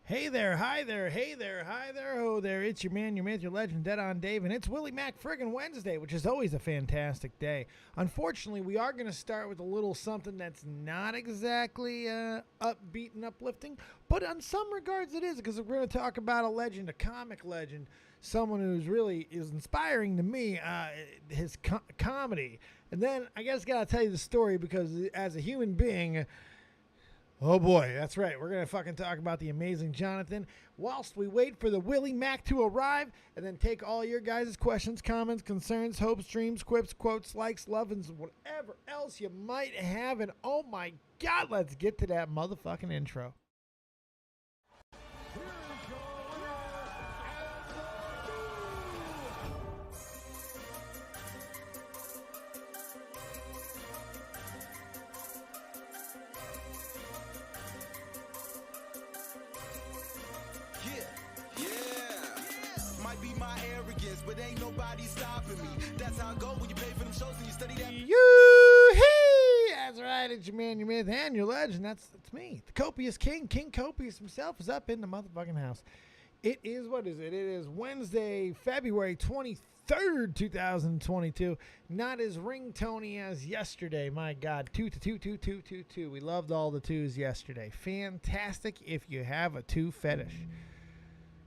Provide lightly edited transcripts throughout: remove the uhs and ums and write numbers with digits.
Hey there, hi there, hey there, hi there, ho there. It's your man, your myth, your legend, DEADONDAVE, and it's Willymac friggin' Wednesday, which is always a fantastic day. Unfortunately, we are going to start with a little something that's not exactly upbeat and uplifting, but on some regards it is, because we're going to talk about a legend, a comic legend, someone who's really is inspiring to me, his comedy. And then I guess got to tell you the story because as a human being, oh boy, that's right. We're going to fucking talk about the amazing Johnathon whilst we wait for the Willymac to arrive and then take all your guys' questions, comments, concerns, hopes, dreams, quips, quotes, likes, love, and whatever else you might have. And oh my God, let's get to that motherfucking intro. But ain't nobody stopping me. That's how I go when you pay for them shows and you study that. Yoo-hee! That's right. It's your man, your myth, and your legend. That's me. The Copious King. King Copious himself is up in the motherfucking house. It is, what is it? It is Wednesday, February 23rd, 2022. Not as ringtony as yesterday. My God. 2. We loved all the twos yesterday. Fantastic if you have a two fetish.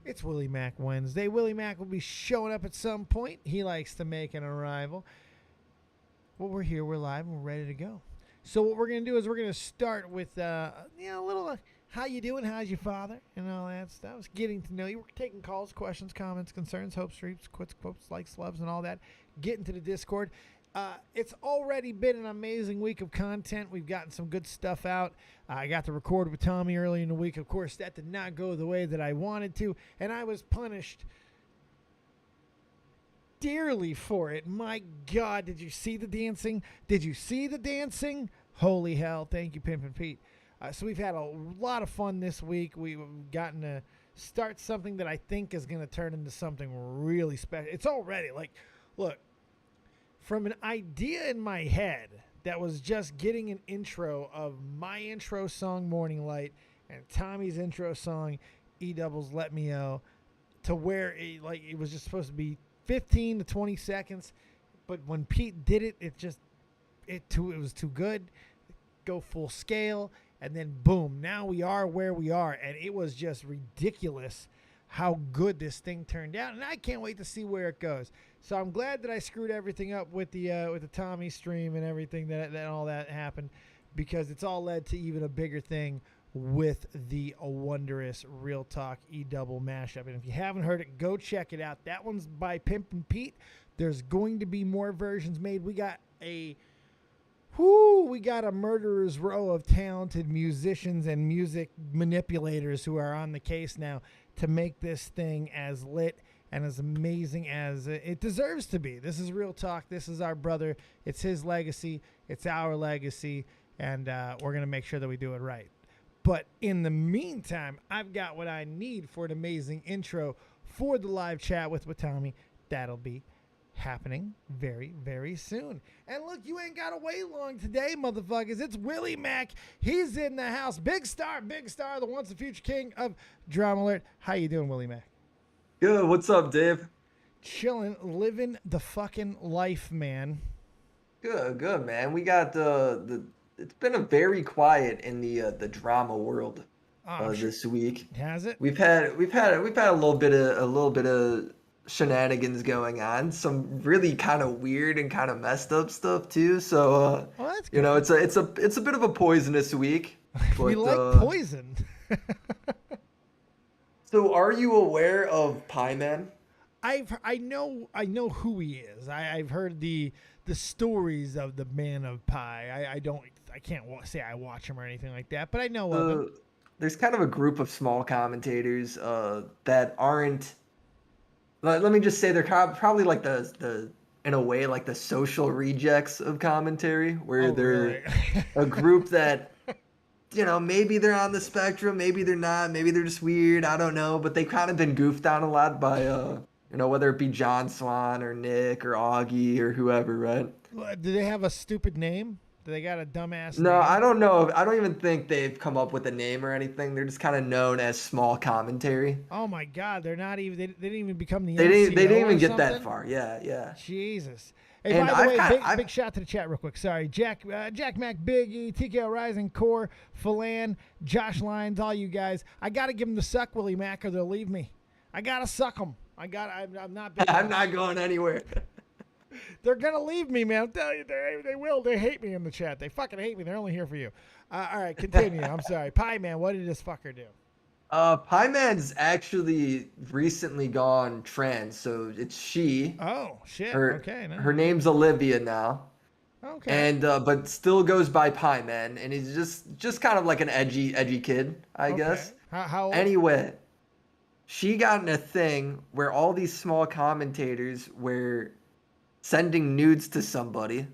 It's Willymac Wednesday. Willymac will be showing up at some point. He likes to make an arrival. Well, we're here. We're live. And we're ready to go. So what we're going to do is we're going to start with a little how you doing, how's your father, and all that stuff. It's getting to know you. We're taking calls, questions, comments, concerns, hopes, dreams, quotes, likes, loves, and all that. Get into the Discord. It's already been an amazing week of content. We've gotten some good stuff out. I got to record with Tommy early in the week. Of course, that did not go the way that I wanted to, and I was punished dearly for it. My God, did you see the dancing? Did you see the dancing? Holy hell. Thank you, Pieman Pete. So we've had a lot of fun this week. We've gotten to start something that I think is going to turn into something really special. It's already, look, from an idea in my head that was just getting an intro of my intro song, Morning Light, and Tommy's intro song, E-Doubles Let Me O, to where it was just supposed to be 15 to 20 seconds. But when Pete did it, it was too good. Go full scale. And then, boom, now we are where we are. And it was just ridiculous how good this thing turned out. And I can't wait to see where it goes. So I'm glad that I screwed everything up with the Tommy stream and everything that all that happened, because it's all led to even a bigger thing with the wondrous RealTalk E-Double mashup. And if you haven't heard it, go check it out. That one's by Pieman Pete. There's going to be more versions made. We got a murderer's row of talented musicians and music manipulators who are on the case now to make this thing as lit and as amazing as it deserves to be. This is RealTalk. This is our brother. It's his legacy. It's our legacy. And we're going to make sure that we do it right. But in the meantime, I've got what I need for an amazing intro for the live chat with Tommy. That'll be happening very, very soon. And look, you ain't got to wait long today, motherfuckers. It's Willymac. He's in the house. Big star, the once and future king of Drama Alert. How you doing, Willymac? Good. What's up, Dave? Chilling, living the fucking life, man. Good, man. We got it's been a very quiet in the drama world this week. Has it? We've had a little bit of shenanigans going on. Some really kind of weird and kind of messed up stuff too. So that's good. it's a bit of a poisonous week. But, we like poison. So are you aware of Pieman? I know who he is. I've heard the stories of the Man of Pie. I can't say I watch him or anything like that, but I know of him. There's kind of a group of small commentators that aren't. Let me just say they're probably like the in a way like the social rejects of commentary, where they're really? a group that. Maybe they're on the spectrum, maybe they're not, maybe they're just weird, I don't know, but they've kind of been goofed on a lot by, whether it be John Swan or Nick or Augie or whoever, right? Do they have a stupid name? Do they got a dumbass No, name? I don't know. I don't even think they've come up with a name or anything. They're just kind of known as small commentary. Oh my God, they're not even. They didn't even become the They NCO didn't even or get that something? far. Yeah, yeah. Jesus. Hey, And by the I've way, got- big shout out to the chat real quick. Sorry, Jack Mac, Big E, TKO Rising, Core, Philan, Josh Lyons, all you guys. I gotta give them the suck, Willymac, or they'll leave me. I gotta suck them. I'm not big. I'm not going anywhere. They're gonna leave me, man. I'm telling you, they will. They hate me in the chat. They fucking hate me. They're only here for you. All right, continue. I'm sorry, Pieman. What did this fucker do? Pieman's actually recently gone trans, so it's she. Oh shit. Her, Okay. No. her name's Olivia now. Okay. And but still goes by Pieman, and he's just kind of like an edgy kid, I guess. How old? Anyway, she got in a thing where all these small commentators were sending nudes to somebody,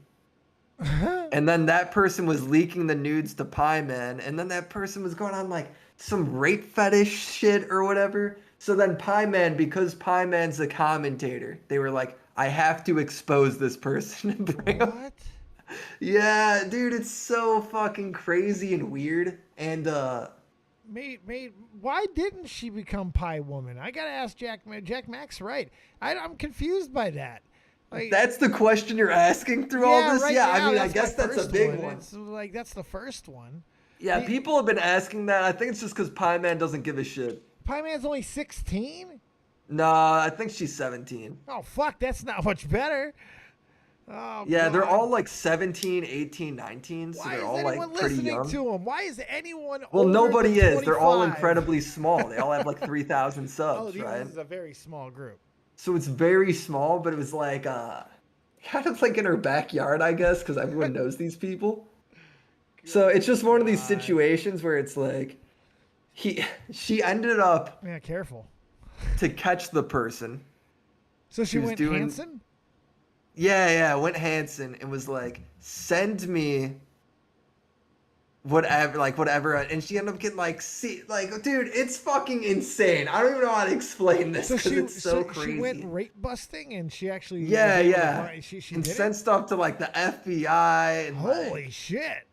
and then that person was leaking the nudes to Pieman, and then that person was going on like some rape fetish shit or whatever. So then Pieman, because Pieman's a commentator, they were like, I have to expose this person and bring him. What? Yeah, dude, it's so fucking crazy and weird. And Why didn't she become Pie Woman? I gotta ask Jack. Jack Mac's right. I'm confused by that. Like, that's the question you're asking through all this? right Yeah, now, I mean, I guess my that's a first big one. It's like that's the first one. Yeah, people have been asking that. I think it's just because Pieman doesn't give a shit. Pie Man's only 16. Nah, I think she's 17. Oh fuck, that's not much better. Oh, Yeah, they're God. all like 17, 18, 19, so Why they're is all anyone like pretty listening young. to them? Why is anyone? Well, older nobody than is. They're all 25? incredibly small. They all have like 3,000 Oh, subs, right? this is a very small group. So it's very small, but it was like kind of like in her backyard, I guess, because everyone knows these people. So it's just one of these situations where it's like she ended up Yeah, careful. to catch the person. So she was went doing- Hanson? Yeah, went Hanson and was like, send me whatever, and she ended up getting dude, it's fucking insane. I don't even know how to explain this because it's so crazy. She went rape busting and she actually Yeah, was able to yeah. find- She and did sent it? stuff to like the FBI and Holy shit.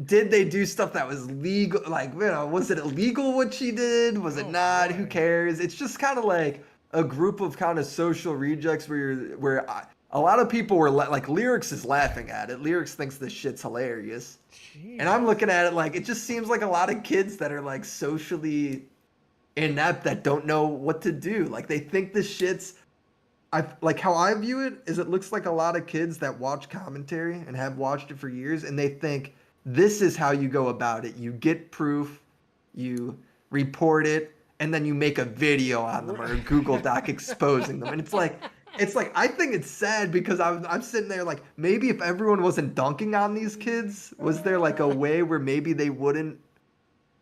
did they do stuff that was legal? Like, was it illegal what she did? Was it Oh, not? boy. Who cares? It's just kind of like a group of kind of social rejects where a lot of people were like, Lyrics is laughing at it. Lyrics thinks this shit's hilarious. Jeez. And I'm looking at it like, it just seems like a lot of kids that are like socially inept that don't know what to do. Like they think this shit's, like how I view it is it looks like a lot of kids that watch commentary and have watched it for years and they think this is how you go about it. You get proof, you report it, and then you make a video on them or a Google Doc exposing them. And it's like I think it's sad because I'm sitting there like maybe if everyone wasn't dunking on these kids, was there like a way where maybe they wouldn't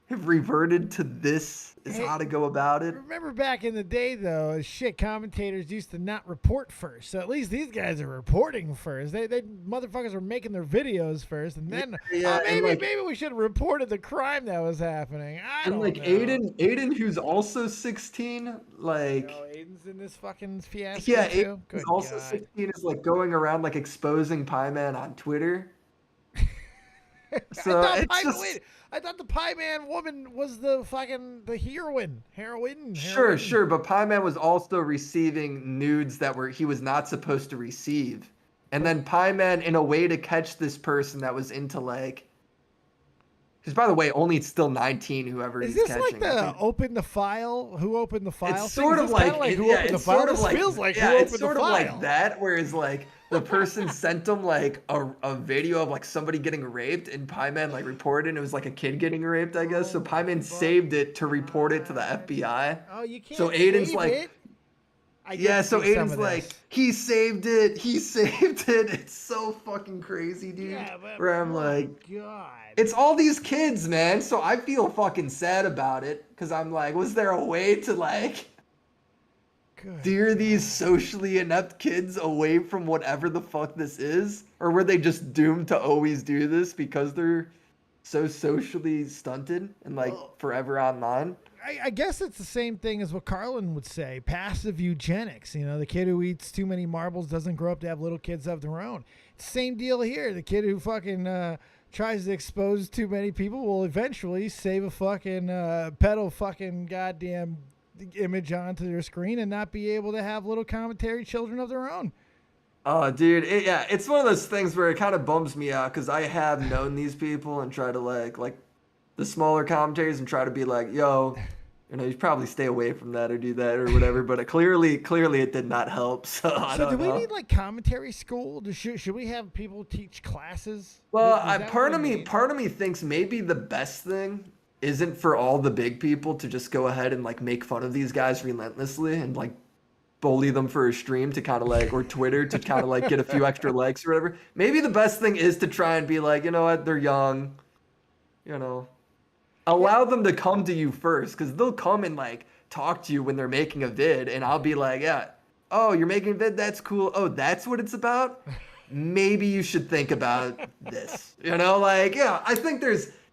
have reverted to this is how to go about it? Remember back in the day, though, commentators used to not report first. So at least these guys are reporting first. They motherfuckers were making their videos first, and then maybe we should have reported the crime that was happening. I don't know. Aiden, who's also 16, like Aiden's in this fucking fiasco. yeah, too? Aiden's Good also God. 16 is like going around like exposing Pieman on Twitter. So I thought the Pie Man woman was the heroine. Sure, but Pieman was also receiving nudes that he was not supposed to receive. And then Pieman, in a way to catch this person that was into like, because by the way, only it's still 19, whoever Is he's this catching. like the open the file? Who opened the file? It's sort of like, who opened the file? This feels like who opened it's sort the of file. like that, whereas like the person sent them like a video of like somebody getting raped, and Pieman like reported, and it was like a kid getting raped, I guess. So Pieman saved it to report it to the FBI. Oh, you can't. So Aiden's save like, it? I get yeah. to So see some Aiden's of like, this. he saved it. It's so fucking crazy, dude. Yeah, but where I'm my like, God. it's all these kids, man. So I feel fucking sad about it because I'm like, was there a way to like Good steer these God. socially inept kids away from whatever the fuck this is? Or were they just doomed to always do this because they're so socially stunted and like forever online. I guess it's the same thing as what Carlin would say, passive eugenics. You know, the kid who eats too many marbles doesn't grow up to have little kids of their own. Same deal here. The kid who fucking tries to expose too many people will eventually save a fucking pedo fucking goddamn image onto their screen and not be able to have little commentary children of their own. Oh, dude, it's one of those things where it kind of bums me out because I have known these people and try to like the smaller commentators and try to be like, yo, you know, you should probably stay away from that or do that or whatever. But clearly it did not help. So I don't know. Do we need like commentary school? Should we have people teach classes? Well, part of me thinks maybe the best thing isn't for all the big people to just go ahead and like make fun of these guys relentlessly and like bully them for a stream to kind of like, or Twitter to kind of like get a few extra likes or whatever. Maybe the best thing is to try and be like, you know what, they're young, you know, allow them to come to you first because they'll come and like talk to you when they're making a vid and I'll be like, yeah, oh, you're making a vid, that's cool. Oh, that's what it's about. Maybe you should think about this, you know, like, yeah, I think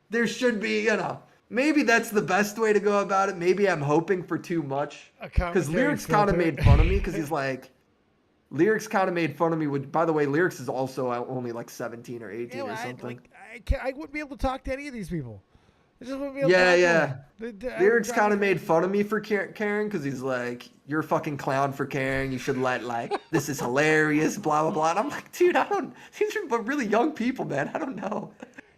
there should be, you know, maybe that's the best way to go about it. Maybe I'm hoping for too much. Because Lyrics kind of made fun of me because he's like, Lyrics kind of made fun of me. By the way, Lyrics is also only like 17 or 18 or something. I wouldn't be able to talk to any of these people. I just wouldn't be able yeah. to talk to them. Lyrics kind of made fun of me for caring because he's like, you're a fucking clown for caring. You should this is hilarious, blah, blah, blah. And I'm like, dude, these are really young people, man. I don't know.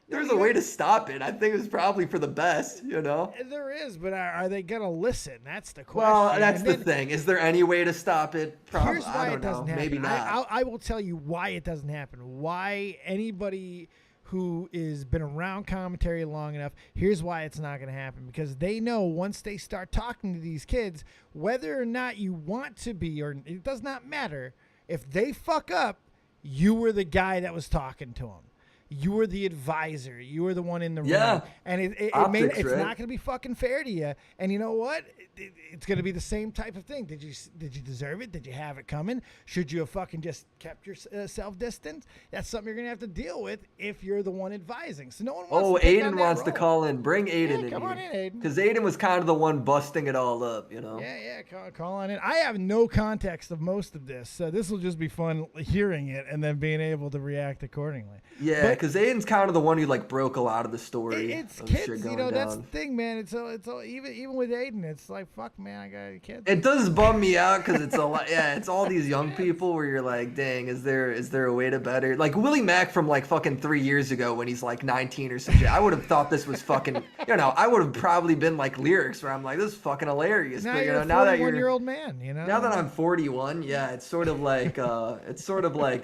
There's a way to stop it. I think it's probably for the best, you know? There is, but are they going to listen? That's the question. Well, that's the thing. Is there any way to stop it? Probably. Here's why it doesn't happen. Maybe not. I will tell you why it doesn't happen. Why anybody who has been around commentary long enough, here's why it's not going to happen. Because they know once they start talking to these kids, whether or not you want to be, or it does not matter, if they fuck up, you were the guy that was talking to them. You were the advisor. You were the one in the room. And it's not going to be fucking fair to you. And you know what? It's going to be the same type of thing. Did you deserve it? Did you have it coming? Should you have fucking just kept yourself distant? That's something you're going to have to deal with if you're the one advising. So no one wants to Aiden wants to call in. Bring Aiden in. Come on in, Aiden. Because Aiden was kind of the one busting it all up, you know? Yeah, call on in. I have no context of most of this, so this will just be fun hearing it and then being able to react accordingly. Yeah, because Aiden's kind of the one who like broke a lot of the story. It's kids, you know. That's the thing, man. It's all even with Aiden. It's like, fuck, man, I got kids. It does bum me out because it's a lot. Yeah, it's all these young people where you're like, dang, is there a way to better? Like Willymac from like fucking 3 years ago when he's like 19 or some shit. I would have thought this was fucking. You know, I would have probably been like Lyrics where I'm like, this is fucking hilarious. Now but, you're now that you're a 41-year-old man, you know. Now that I'm 41, yeah, it's sort of like,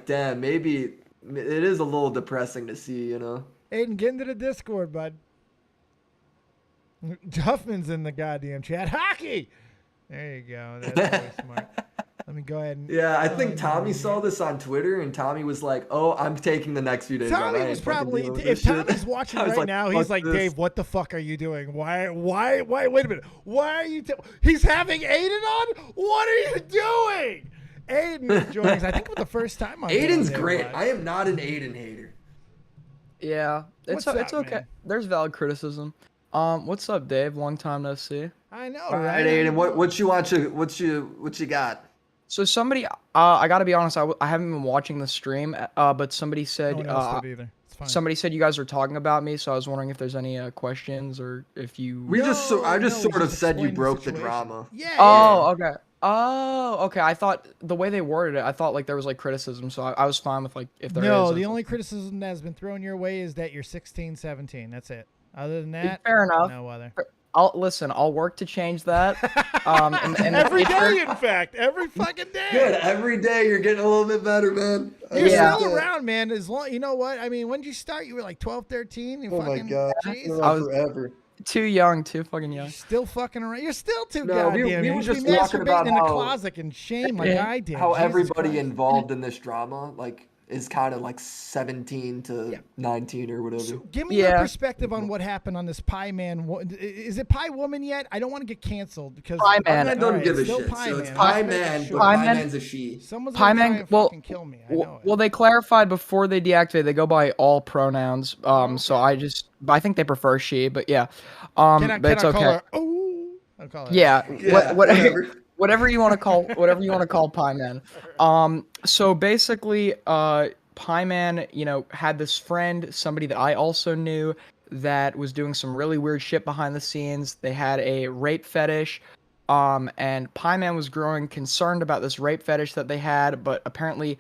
damn, maybe. It is a little depressing to see, you know. Aiden, get into the Discord, bud. Huffman's in the goddamn chat. Hockey! There you go. That's really smart. Let me go ahead and... Yeah, I think Tommy saw this on Twitter, and Tommy was like, oh, I'm taking the next few days. Tommy was probably... If Tommy's watching right now, he's like, Dave, what the fuck are you doing? Why, wait a minute. Why are you... He's having Aiden on? What are you doing? Aiden is joining us. I think for the first time. Aiden's great. I am not an Aiden hater. Yeah, it's okay. Man? There's valid criticism. What's up, Dave? Long time no see. I know, right? All right, Aiden. What you got? So somebody, I gotta be honest. I haven't been watching the stream, but somebody said, somebody said you guys are talking about me. So I was wondering if there's any questions or if you. I just sort of said you broke the drama. Yeah. Oh, okay. Oh, okay. I thought the way they worded it, I thought like there was like criticism, so I was fine with like if there is. No, the only criticism that has been thrown your way is that you're 16, 17. That's it. Other than that, fair enough. No other. I'll work to change that. And every day, in fact, every fucking day. Good. Every day you're getting a little bit better, man. You're still around, man. As long, you know what? I mean, when did you start? You were like 12, 13. My God. I was forever. Too young, too fucking young. You're still fucking around. You're still too goddamn. We were just talking about in the closet and shame like I did. How everybody involved in this drama, like is kind of like 17 to 19 or whatever. So give me your perspective on what happened on this Pieman. Is it Pie Woman yet? I don't want to get canceled because Pieman. I don't give a shit. So it's Pieman, but Pieman's a she. Someone's gonna try and fucking kill me. I know well, they clarified before they deactivate. They go by all pronouns. So I think they prefer she, but yeah. But it's okay. Call her, I'll call her. Yeah. Whatever you want to call Pieman. So basically, Pieman, had this friend, somebody that I also knew, that was doing some really weird shit behind the scenes. They had a rape fetish, and Pieman was growing concerned about this rape fetish that they had, but apparently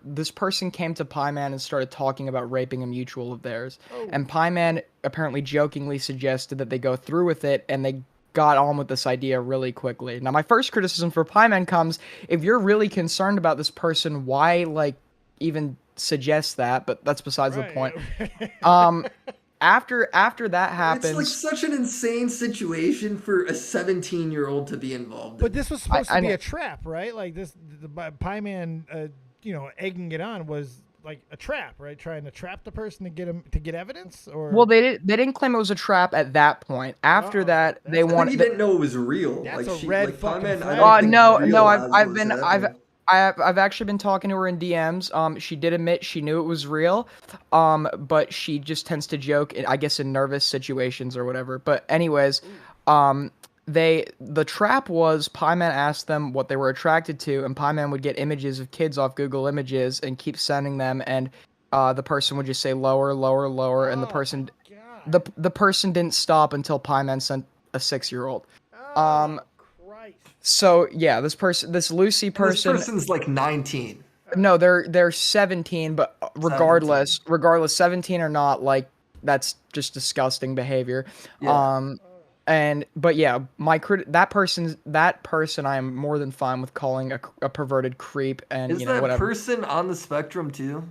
this person came to Pieman and started talking about raping a mutual of theirs. And Pieman apparently jokingly suggested that they go through with it, and they got on with this idea really quickly. Now, my first criticism for Pieman comes, if you're really concerned about this person, why, even suggest that? But that's besides the point. After that happens... It's, such an insane situation for a 17-year-old to be involved in. But this was supposed to be a trap, right? The Pieman, egging it on was... a trap, right? Trying to trap the person to get evidence, or well, they didn't claim it was a trap at that point. After that, they wanted. He didn't know it was real. That's a red fucking flag. I've actually been talking to her in DMs. She did admit she knew it was real. But she just tends to joke, I guess, in nervous situations or whatever. But anyways, the trap was Pieman asked them what they were attracted to, and Pieman would get images of kids off Google Images and keep sending them, and the person would just say lower, lower, lower, and the person didn't stop until Pieman sent a 6-year-old. Christ. So yeah, this Lucy person. This person's 19. No, they're 17, but regardless, 17 or not, that's just disgusting behavior. Yeah. But yeah, that person I am more than fine with calling a perverted creep, and Is that whatever. person on the spectrum too?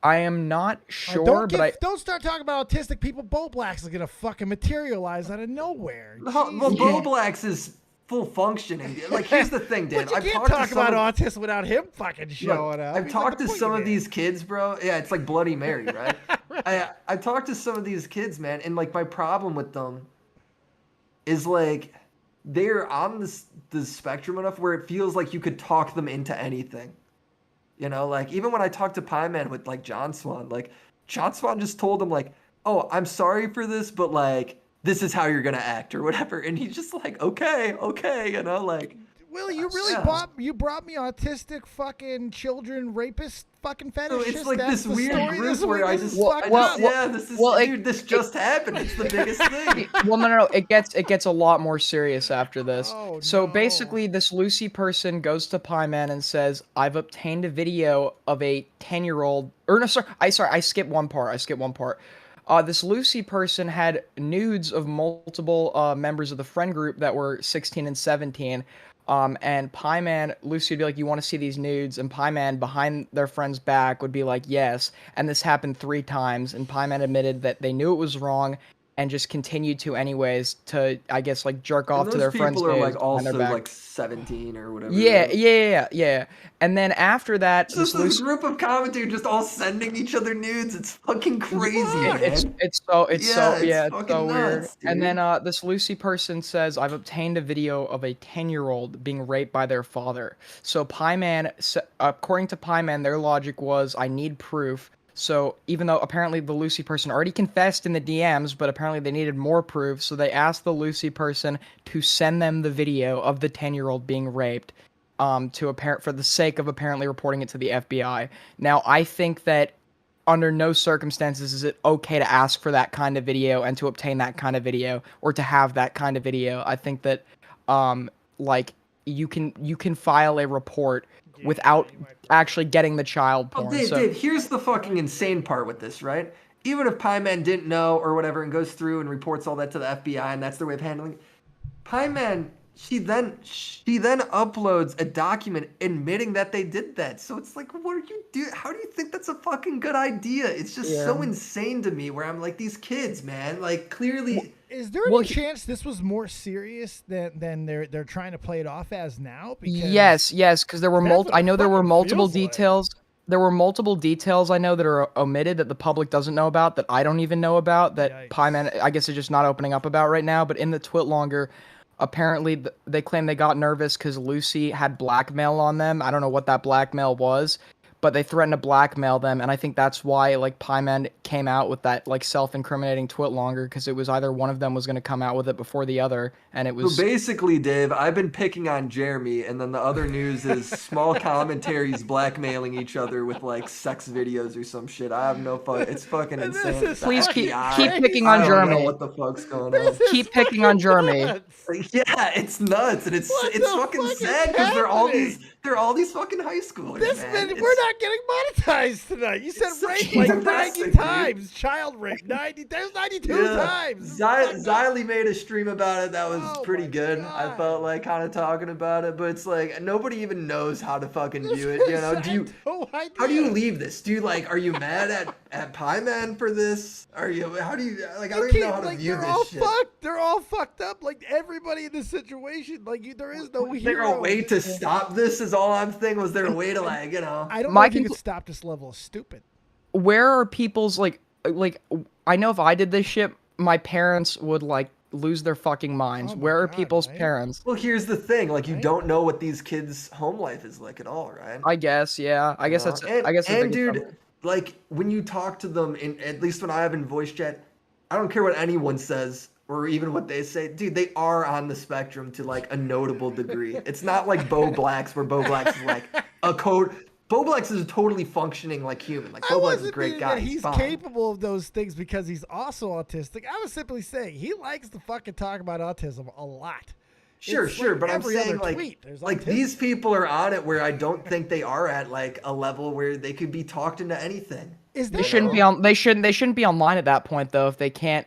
I am not sure, don't start talking about autistic people. Bo Blacks is gonna fucking materialize out of nowhere. Well, Bo Blacks is full functioning. Here's the thing, Dan. But you can't talk about autism without him fucking showing up. I've talked to some of these kids, bro. Yeah, it's like Bloody Mary, right? Right. I talked to some of these kids, man, and my problem with them is they're on the spectrum enough where it feels like you could talk them into anything. Even when I talked to Pieman with John Swan, John Swan just told him oh, I'm sorry for this, but this is how you're gonna act or whatever, and he's just okay, Willie, you really brought me autistic fucking children rapist fucking fetishists. So it's this weird group where this just happened. It's the biggest thing. Well, no. It gets a lot more serious after this. Basically, this Lucy person goes to Pieman and says, "I've obtained a video of a 10-year-old." Or no, sorry. I skipped one part. This Lucy person had nudes of multiple members of the friend group that were 16 and 17. And Lucy would be like, "You want to see these nudes?" And Pieman, behind their friend's back, would be like, "Yes." And this happened 3 times. And Pieman admitted that they knew it was wrong and just continued to anyways to, I guess, jerk off to their friends' nudes. Those people are also 17 or whatever. Yeah. And then after that, this group of commentators just all sending each other nudes. It's fucking crazy, man. It's so weird. Nuts, dude. And then this Lucy person says, "I've obtained a video of a 10-year-old being raped by their father." So Pieman, according to Pieman, their logic was, "I need proof." So even though apparently the Lucy person already confessed in the DMs, but apparently they needed more proof, so they asked the Lucy person to send them the video of the 10-year-old being raped, for the sake of apparently reporting it to the FBI. Now, I think that under no circumstances is it okay to ask for that kind of video and to obtain that kind of video or to have that kind of video. I think that you can file a report without actually getting the child porn. Dave, here's the fucking insane part with this, right? Even if Pieman didn't know or whatever and goes through and reports all that to the FBI and that's their way of handling it, Pieman, she then uploads a document admitting that they did that. So it's what are you doing? How do you think that's a fucking good idea? It's just so insane to me where I'm these kids, man, clearly... Is there any chance this was more serious than they're trying to play it off as now? Because yes, because there were I know there were multiple details. there were multiple details I know that are omitted that the public doesn't know about, that I don't even know about, that Yikes. Pieman, I guess, is just not opening up about right now. But in the Twitlonger, apparently they claim they got nervous because Lucy had blackmail on them. I don't know what that blackmail was, but they threatened to blackmail them, and I think that's why like Pieman came out with that like self-incriminating Twitlonger, because it was either one of them was going to come out with it before the other, and it was So basically, Dave, I've been picking on Jeremy, and then the other news is small commentaries blackmailing each other with like sex videos or some shit. I have no fuck. It's fucking This insane. is Please keep FBI. picking I on don't know Jeremy. what the fuck's going on. This is Keep picking on fucking Jeremy. nuts. Yeah, it's nuts, and it's What it's the fucking fuck is sad because happening? they're all these fucking high schoolers. This man. minute, It's- we're not getting monetized tonight. You said It's rape fucking like depressing, 90 dude. times. Child rape, 90. There's 92 Yeah. times. Xylee made a stream about it that was Oh pretty my good. God. I felt like kind of talking about it, but it's like nobody even knows how to fucking view it. You know, I had no idea. how do you leave this? Do you like, are you mad at Pieman for this? Are you, how do you, like, I don't even know how to view they're all this shit. fucked. They're all fucked up. Like everybody in this situation. Like there is no Was there hero. a way to stop this? Is all I'm thinking. Was there a way to like, you know? I don't My know if you conclu- could stop this level of stupid. Where are people's like I know if I did this shit, my parents would like lose their fucking minds. Oh my Where are God, people's right? parents? Well, here's the thing. Like, you Right. don't know what these kids' home life is like at all, right? I guess, yeah. I guess know? that's And, I guess the and biggest dude, problem. like when you talk to them, at least when I have in voice chat, I don't care what anyone says or even what they say, dude. They are on the spectrum to like a notable degree. It's not like Bo Blacks, where Bo Blacks is like a code. Bo Blacks is a totally fucking like human. Like I Bo Blacks is a wasn't great meaning guy. that he's fine. capable of those things because he's also autistic. I was simply saying he likes to fucking talk about autism a lot. Sure, It's sure, like but I'm every saying other like, tweet, there's like autism. these people are on it where I don't think they are at like a level where they could be talked into anything. Is They there shouldn't be on. They shouldn't be online at that point though. If they can't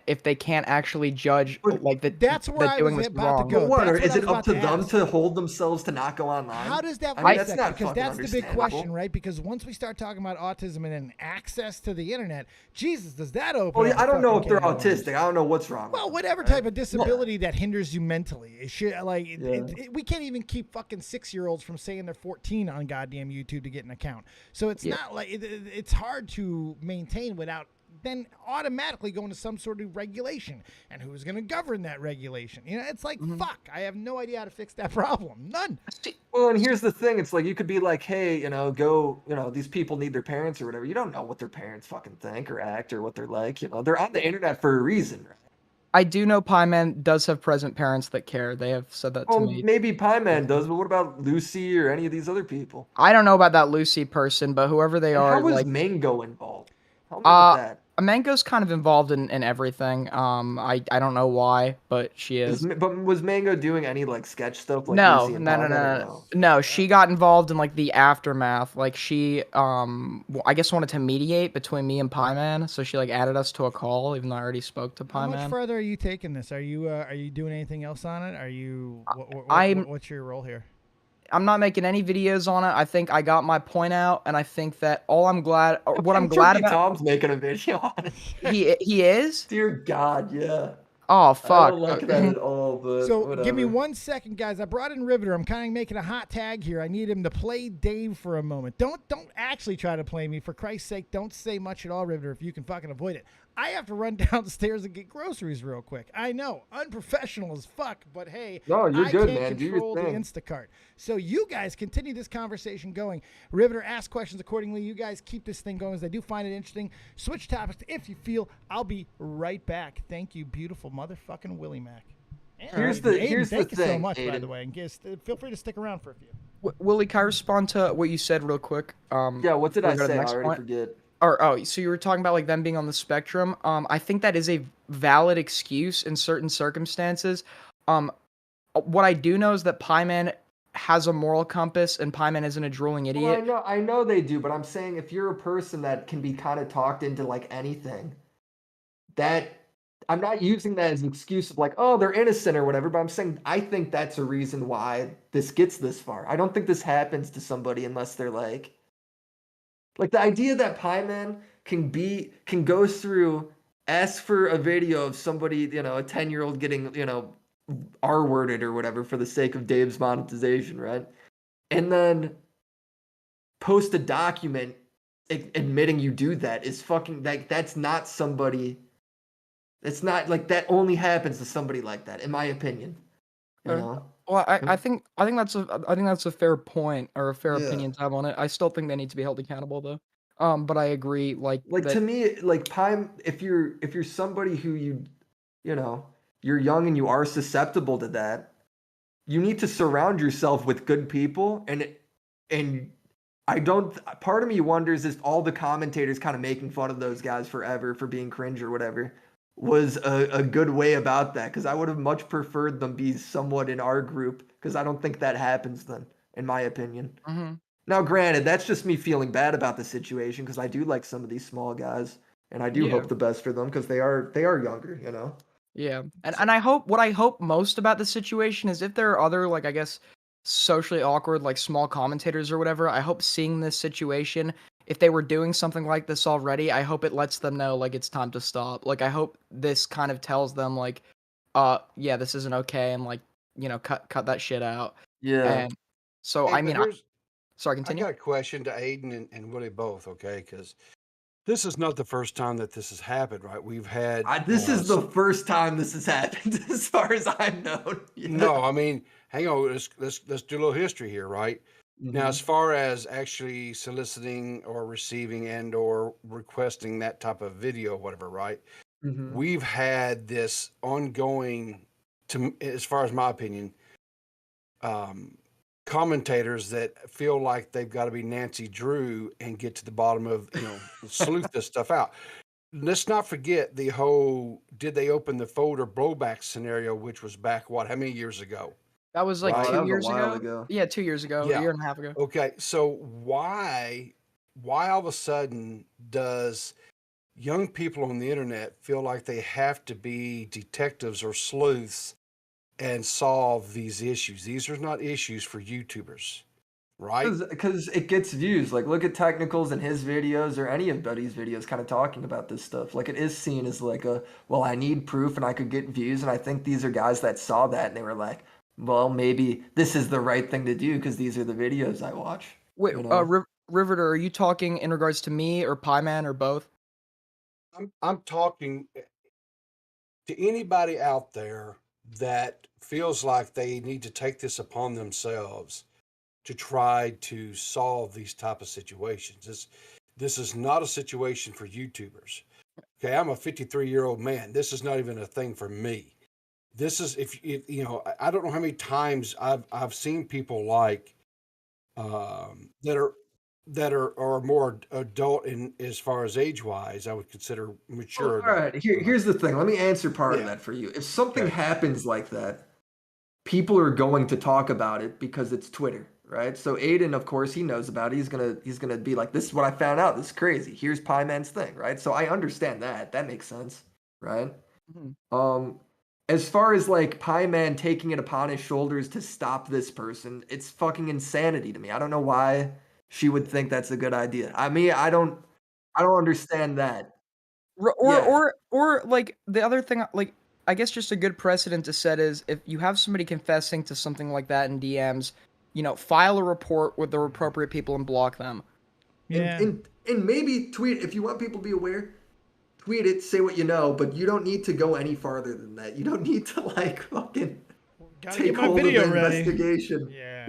actually judge But like that. that's where that I doing was this about to wrong. go. But what? Or That's what is I it was up about to to them ask. to hold themselves to not go online? How does that I work? mean, that's not because fucking that's the big understandable. question, right? Because once we start talking about autism and then access to the internet, Jesus, does that open? Well, up I a don't know if fucking they're can of worms? autistic. I don't know what's wrong. Well, with them, whatever right? type of disability that hinders you mentally, it should like we can't even keep fucking 6-year-olds from saying they're 14 on goddamn YouTube to get an account. So it's not like it's hard to maintain without then automatically going to some sort of regulation. And who's going to govern that regulation? You know, it's like fuck. I have no idea how to fix that problem. None. Well, and here's the thing. It's like you could be like, hey, go, these people need their parents or whatever. You don't know what their parents fucking think or act or what they're like. They're on the internet for a reason, right? I do know Pieman does have present parents that care. They have said that to Well, me. maybe Pieman does, but what about Lucy or any of these other people? I don't know about that Lucy person, but whoever they And are, how was like Mango involved? Help me with that. Mango's kind of involved in everything. I don't know why, but she is. But was Mango doing any like sketch stuff like No, Lucy and no. Pieman, or no? No, she got involved in like the aftermath. Like she, I guess wanted to mediate between me and Pieman, so she like added us to a call, even though I already spoke to How much Pieman. further are you taking this? Are you doing anything else on it? Are you what's your role here? I'm not making any videos on it. I think I got my point out, and I think that what I'm glad Turkey about, Tom's making a video on it. he is. Dear God, yeah. Oh I fuck. don't like that at all, but So whatever. give me 1 second, guys. I brought in Riveter. I'm kind of making a hot tag here. I need him to play Dave for a moment. Don't actually try to play me. For Christ's sake, don't say much at all, Riveter, if you can fucking avoid it. I have to run downstairs and get groceries real quick. I know, unprofessional as fuck, but hey, No, you're I good, can't man. Do your control the thing. Instacart. So you guys continue this conversation going. Riveter, ask questions accordingly. You guys keep this thing going as I do find it interesting. Switch topics if you feel. I'll be right back. Thank you, beautiful motherfucking Willymac. And Here's Aiden, the- Aiden, here's the thank you so thing, much, by Aiden. the way. And feel free to stick around for a few. Willie, can I respond to what you said real quick? Yeah, what did I we'll go to the say? I next already point. forget. So you were talking about like them being on the spectrum. I think that is a valid excuse in certain circumstances. What I do know is that Pieman has a moral compass, and Pieman isn't a drooling idiot. Well, I know they do, but I'm saying if you're a person that can be kind of talked into like anything, that I'm not using that as an excuse of like, oh, they're innocent or whatever, but I'm saying I think that's a reason why this gets this far. I don't think this happens to somebody unless they're like the idea that Pieman can go through, ask for a video of somebody, a 10-year-old getting, R-worded or whatever for the sake of Dave's monetization, right? And then post a document admitting you do that is fucking like that's not somebody. It's not like that only happens to somebody like that, in my opinion. You Uh, know? Well, I think that's a fair point or a fair Yeah. opinion to have on it. I still think they need to be held accountable though. But I agree, like Like to that. me, like Pime, if you're somebody who you know, you're young and you are susceptible to that, you need to surround yourself with good people and I don't part of me wonders if all the commentators kind of making fun of those guys forever for being cringe or whatever was a good way about that because I would have much preferred them be somewhat in our group because I don't think that happens then, in my opinion. Mhm. Now, granted, that's just me feeling bad about the situation because I do like some of these small guys and I do Yeah. hope the best for them because they are younger, you know. Yeah, and I hope what I hope most about the situation is if there are other like I guess socially awkward like small commentators or whatever. I hope seeing this situation, if they were doing something like this already, I hope it lets them know like it's time to stop. Like I hope this kind of tells them like, yeah, this isn't okay, and like cut that shit out. Yeah. And so Hey, I but mean, sorry, I continue. got a question to Aiden and Willie both, okay? Because this is not the first time that this has happened, right? We've had This is the first time this has happened as far as I've known. Yeah. no, I mean, hang on, let's do a little history here, right? Now, as Mhm. far as actually soliciting or receiving and or requesting that type of video, whatever, right? Mhm. We've had this ongoing, as far as my opinion, um, commentators that feel like they've got to be Nancy Drew and get to the bottom of, sleuth this stuff out. Let's not forget the whole did they open the folder blowback scenario, which was back how many years ago? That was like Right? That two was a years while ago. ago. Yeah, 2 years ago, a Yeah. year and a half ago. Okay. So why all of a sudden does young people on the internet feel like they have to be detectives or sleuths and solve these issues? These are not issues for YouTubers, right? Because it gets views. Like, look at Technicals and his videos or any of Buddy's videos kind of talking about this stuff. Like, it is seen as like well, I need proof and I could get views. And I think these are guys that saw that and they were like, well, maybe this is the right thing to do because these are the videos I watch. Wait, You know? Riveter, are you talking in regards to me or Pieman or both? I'm talking to anybody out there that feels like they need to take this upon themselves to try to solve these type of situations. This is not a situation for YouTubers. Okay, I'm a 53-year-old man. This is not even a thing for me. This is if I don't know how many times I've seen people like that are more adult in as far as age wise. I would consider mature All adult. right, here's the thing. Let me answer part of Yeah. that for you. If something Okay. happens like that, people are going to talk about it because it's Twitter, right? So Aiden, of course, he knows about it. He's gonna be like, "This is what I found out. This is crazy. Here's Pieman's thing," right? So I understand that. That makes sense, right? Mhm. As far as like Pieman taking it upon his shoulders to stop this person, it's fucking insanity to me. I don't know why she would think that's a good idea. I mean, I don't understand that. Or Yeah. or like the other thing, like I guess just a good precedent to set is if you have somebody confessing to something like that in DMs, file a report with the appropriate people and block them. Yeah. And maybe tweet if you want people to be aware. Tweet it, say what you know, but you don't need to go any farther than that. You don't need to like fucking Gotta take get my hold of video the ready. investigation. Yeah.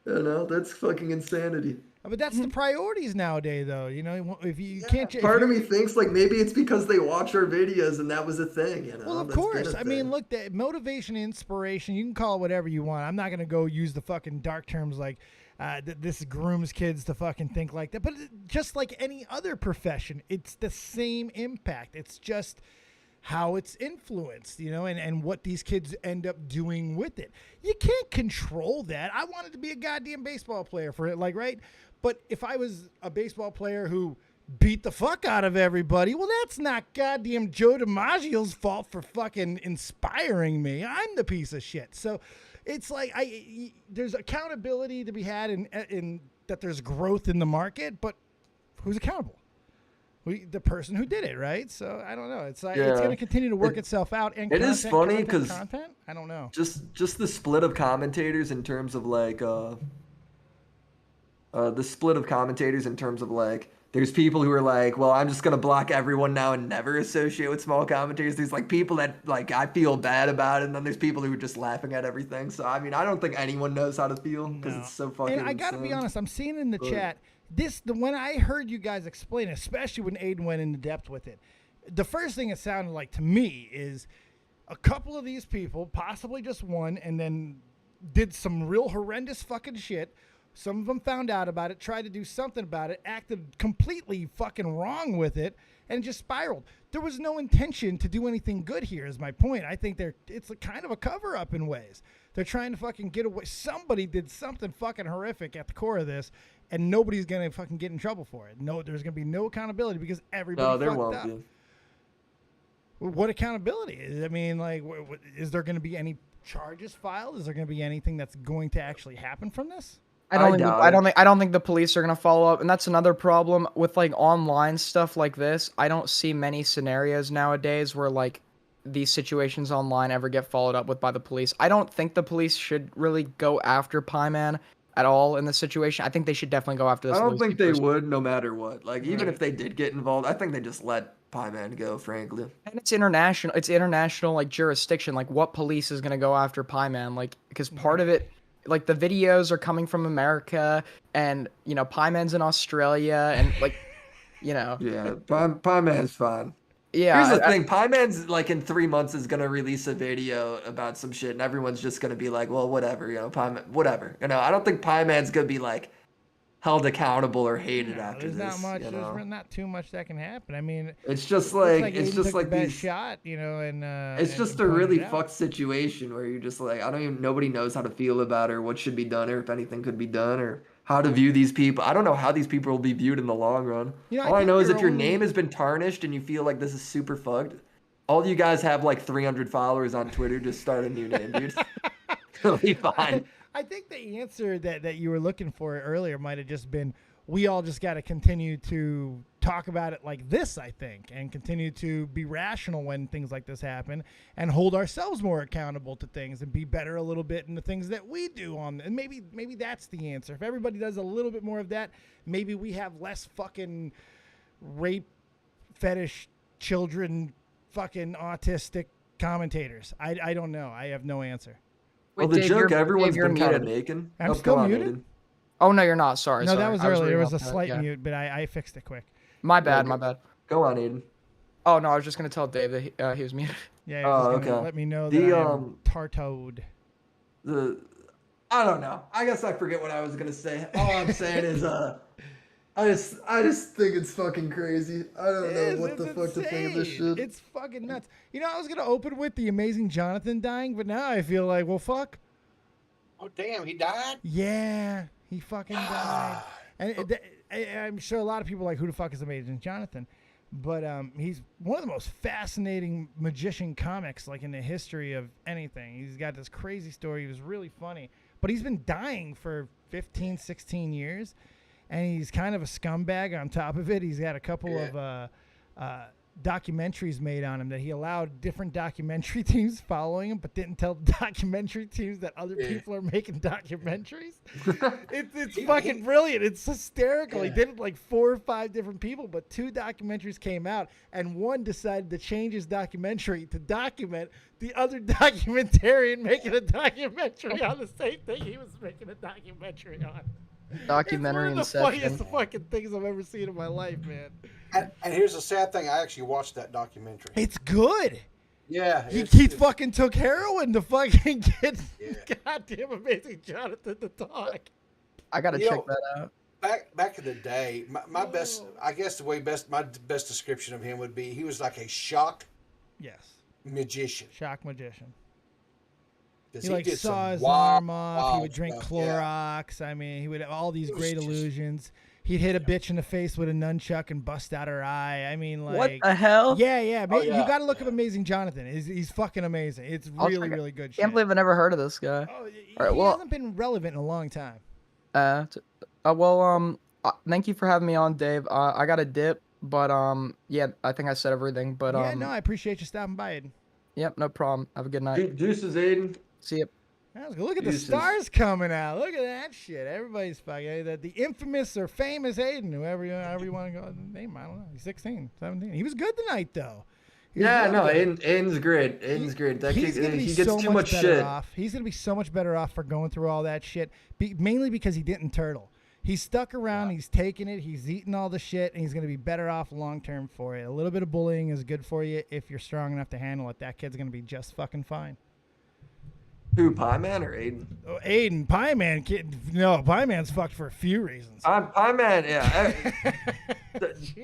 Yeah. That's fucking insanity. But that's the priorities nowadays, though. If you can't, if Part of you're- me thinks like maybe it's because they watch our videos and that was a thing, Well, of That's been course. a I mean, thing. look, the motivation, inspiration, you can call it whatever you want. I'm not going to go use the fucking dark terms like this grooms kids to fucking think like that. But just like any other profession, it's the same impact. It's just how it's influenced, and what these kids end up doing with it. You can't control that. I wanted to be a goddamn baseball player for it, right? But if I was a baseball player who beat the fuck out of everybody, well, that's not goddamn Joe DiMaggio's fault for fucking inspiring me. I'm the piece of shit. So it's like there's accountability to be had in that there's growth in the market, but who's accountable? The person who did it, right? So I don't know. It's like it's going to continue to work itself out. And it is funny because content. I don't know. just the split of commentators in terms of like the split of commentators in terms of like There's people who are like, well, I'm just gonna block everyone now and never associate with small commentators. There's like people that like I feel bad about it, and then there's people who are just laughing at everything. So I mean, I don't think anyone knows how to feel because No. it's so fucking. And I gotta be insane. honest, I'm seeing in the But- chat when I heard you guys explain, especially when Aiden went into depth with it, the first thing it sounded like to me is a couple of these people, possibly just one, and then did some real horrendous fucking shit. Some of them found out about it, tried to do something about it, acted completely fucking wrong with it, and just spiraled. There was no intention to do anything good here, is my point. I think it's a kind of a cover-up in ways. They're trying to fucking get away. Somebody did something fucking horrific at the core of this, and nobody's going to fucking get in trouble for it. No, there's going to be no accountability because everybody No, there fucked won't up. be. What accountability? I mean, like, is there going to be any charges filed? Is there going to be anything that's going to actually happen from this? I don't doubt think I don't think the police are gonna follow up, and that's another problem with like online stuff like this. I don't see many scenarios nowadays where like these situations online ever get followed up with by the police. I don't think the police should really go after Pieman at all in this situation. I think they should definitely go after this. I don't think they person. would, no matter what. Like even if they did get involved, I think they just let Pieman go. Frankly, And it's international. It's international like jurisdiction. Like what police is gonna go after Pieman? Like because part of it. Like the videos are coming from America, and you know Pieman's in Australia, and like, you know, yeah, Pieman's fine. yeah. Here's the thing, Pieman's like in 3 months is gonna release a video about some shit, and everyone's just gonna be like, well, whatever, you know, Pieman, whatever. You know, I don't think Pieman's gonna be like held accountable or hated after There's this. not much. You know? There's not too much that can happen. I mean, It's just looks like it's Aiden just took like the best these. shot, you know, and It's and just a pointed really it out. fucked situation where you're just like, I don't even, nobody knows how to feel about it or what should be done or if anything could be done or how to view these people. I don't know how these people will be viewed in the long run. You know, I All I think know is they're if your only- name has been tarnished and you feel like this is super fucked, all you guys have like 300 followers on Twitter, just start a new name, dude. It'll be fine. I think the answer that you were looking for earlier might have just been we all just got to continue to talk about it like this, I think, and continue to be rational when things like this happen and hold ourselves more accountable to things and be better a little bit in the things that we do on. And maybe that's the answer. If everybody does a little bit more of that, maybe we have less fucking rape fetish children, fucking autistic commentators. I don't know. I have no answer. Well, Wait, the Dave, joke you're- everyone's Dave, you're been kind of muted. making. I'm Oh, still come on, muted? Aiden. Oh no, you're not. Sorry. No, sorry. that was I earlier. There reading was a off that, slight yeah. mute, but I fixed it quick. My bad. Yeah, My bad. Go on, Aiden. Oh no, I was just gonna tell Dave that he was muted. Yeah, Oh, just gonna okay. let me know The, that I am um, tartoed. I don't know. I guess I forget what I was gonna say. All I'm saying is, I just think it's fucking crazy. I don't know what the fuck to think of this insane. shit. It's fucking nuts. You know, I was gonna open with the amazing Johnathon dying, but now I feel like, well, fuck. Oh, damn, he died? Yeah, he fucking died. And I'm sure a lot of people are like, who the fuck is amazing Johnathon? But he's one of the most fascinating magician comics like in the history of anything. He's got this crazy story. He was really funny, but he's been dying for 15, 16 years. And he's kind of a scumbag on top of it. He's got a couple of documentaries made on him that he allowed different documentary teams following him, but didn't tell the documentary teams that other people are making documentaries. It's fucking brilliant. It's hysterical. He did it like 4 or 5 different people, but 2 documentaries came out, and one decided to change his documentary to document the other documentarian making a documentary on the same thing he was making a documentary on. Documentary It's one of the inception. funniest fucking things I've ever seen in my life, man. And here's the sad thing. I actually watched that documentary. It's good. Yeah. He fucking took heroin to fucking get goddamn amazing Johnathon to talk. I gotta You check know, that out. Back in the day, my best, I guess my best description of him would be he was like a shock Yes. magician. Shock magician. 'Cause He like did some saw his wild, arm off. He wild would drink stuff, yeah. Clorox. I mean, he would have all these It was great just- illusions. He'd hit a bitch in the face with a nunchuck and bust out her eye. I mean, like What the hell? Yeah. Oh, You yeah, got to look up yeah. Amazing Johnathon. He's fucking amazing. It's I'll really, check it. really good shit. Can't believe I never heard of this guy. Oh, he All right, well- hasn't been relevant in a long time. Thank you for having me on, Dave. I got a dip, but yeah, I think I said everything. But Yeah, no, I appreciate you stopping by. Aiden. yep, no problem. Have a good night. Deuces, Aiden. See you. That was good. Look at the He's just- stars coming out. Look at that shit. Everybody's fucking the infamous or famous Aiden, however you want to go name. I don't know. He's 16, 17. He was good tonight though. He was Yeah, real no, good. Aiden's great. Aiden's great. That He's kid, gonna be he gets so too much better shit. off. He's gonna be so much better off for going through all that shit. Mainly because he didn't turtle. He's stuck around. He's taking it. He's eating all the shit, and he's gonna be better off long term for it. A little bit of bullying is good for you if you're strong enough to handle it. That kid's gonna be just fucking fine. Who, Pieman or Aiden? Oh, Aiden, Pieman, kid. No, Pieman's fucked for a few reasons. Pieman, yeah.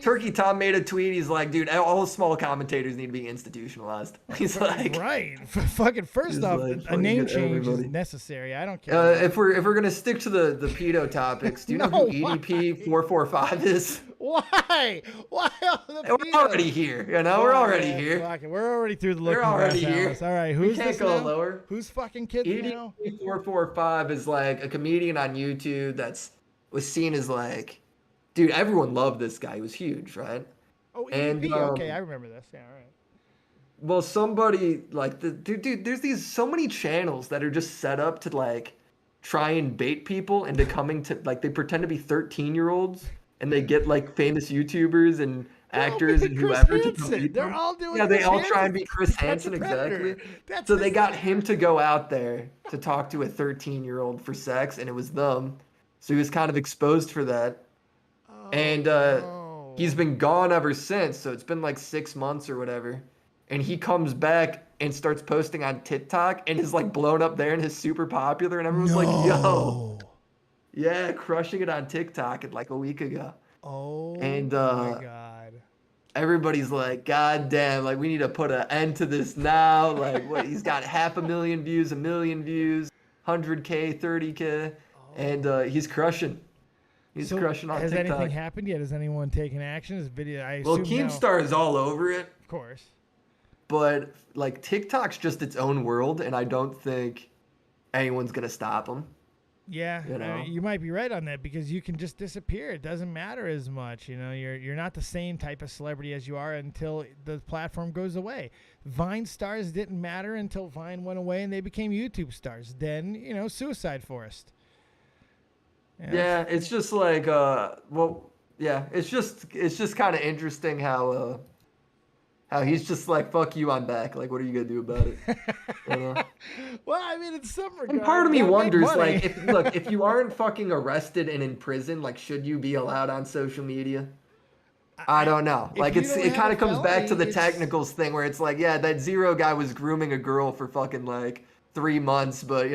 Turkey Tom made a tweet. He's like, dude, all small commentators need to be institutionalized. He's like, Right. Fucking first He's off, like, a fucking name get change is everybody. necessary. I don't care. if we're gonna stick to the pedo topics, do you know No, who EDP 445 is? Why? Why? We're already here, you know. We're already here. Fuck it. We're already through the looking We're already glass, here. Alice. All right, We who's can't this go now? lower. Who's fucking kid now? EDP 445 is like a comedian on YouTube was seen as like, dude, everyone loved this guy. He was huge, right? Oh, And, EDP. Okay, I remember this. Yeah, all right. Well, somebody like dude, there's so many channels that are just set up to like try and bait people into coming to like they pretend to be 13-year-olds and they get like famous YouTubers and actors and Chris whoever to come Hansen. meet They're them. all doing Yeah, they Chris all try Hansen. and be Chris That's a Hansen, predator. exactly. That's So his they got thing. him to go out there to talk to a 13-year-old for sex, and it was them. So he was kind of exposed for that. And Oh. he's been gone ever since. So it's been like 6 months or whatever. And he comes back and starts posting on TikTok and is like blown up there and is super popular. And everyone's like, yo, No. yeah, crushing it on TikTok like a week ago. Oh And, my god. Everybody's like, God damn, like we need to put an end to this now. Like what he's got 500,000 views, 1 million views, 100K, 30K, and he's crushing. He's So crushing on has TikTok. anything happened yet? Has anyone taken action? This video, I Well, assume now. Keemstar is all over it, Of course. but like TikTok's just its own world, and I don't think anyone's gonna stop him. Yeah, You know? you might be right on that because you can just disappear. It doesn't matter as much. You know, you're not the same type of celebrity as you are until the platform goes away. Vine stars didn't matter until Vine went away and they became YouTube stars. Then, you know, Suicide Forest. Yeah, it's just like it's just kind of interesting how he's just like, fuck you, I'm back. Like, what are you gonna do about it? You know? Well, I mean, in some regard. And part of me gotta make wonders, money. like, if you aren't fucking arrested and in prison, like, should you be allowed on social media? I don't know. if Like, you it don't have kind a of comes back to the felony, it's- technicals thing where it's like, yeah, that Zero guy was grooming a girl for fucking like 3 months, but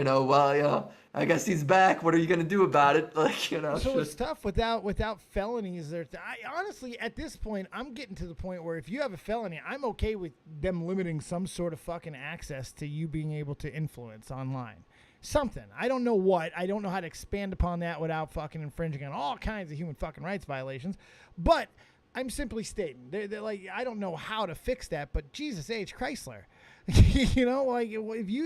I guess he's back. What are you gonna do about it? Like, you know. So it's tough without felonies. I honestly, at this point, I'm getting to the point where if you have a felony, I'm okay with them limiting some sort of fucking access to you being able to influence online. Something. I don't know what. I don't know how to expand upon that without fucking infringing on all kinds of human fucking rights violations. But I'm simply stating, they're like, I don't know how to fix that, but Jesus H. Chrysler, you know, like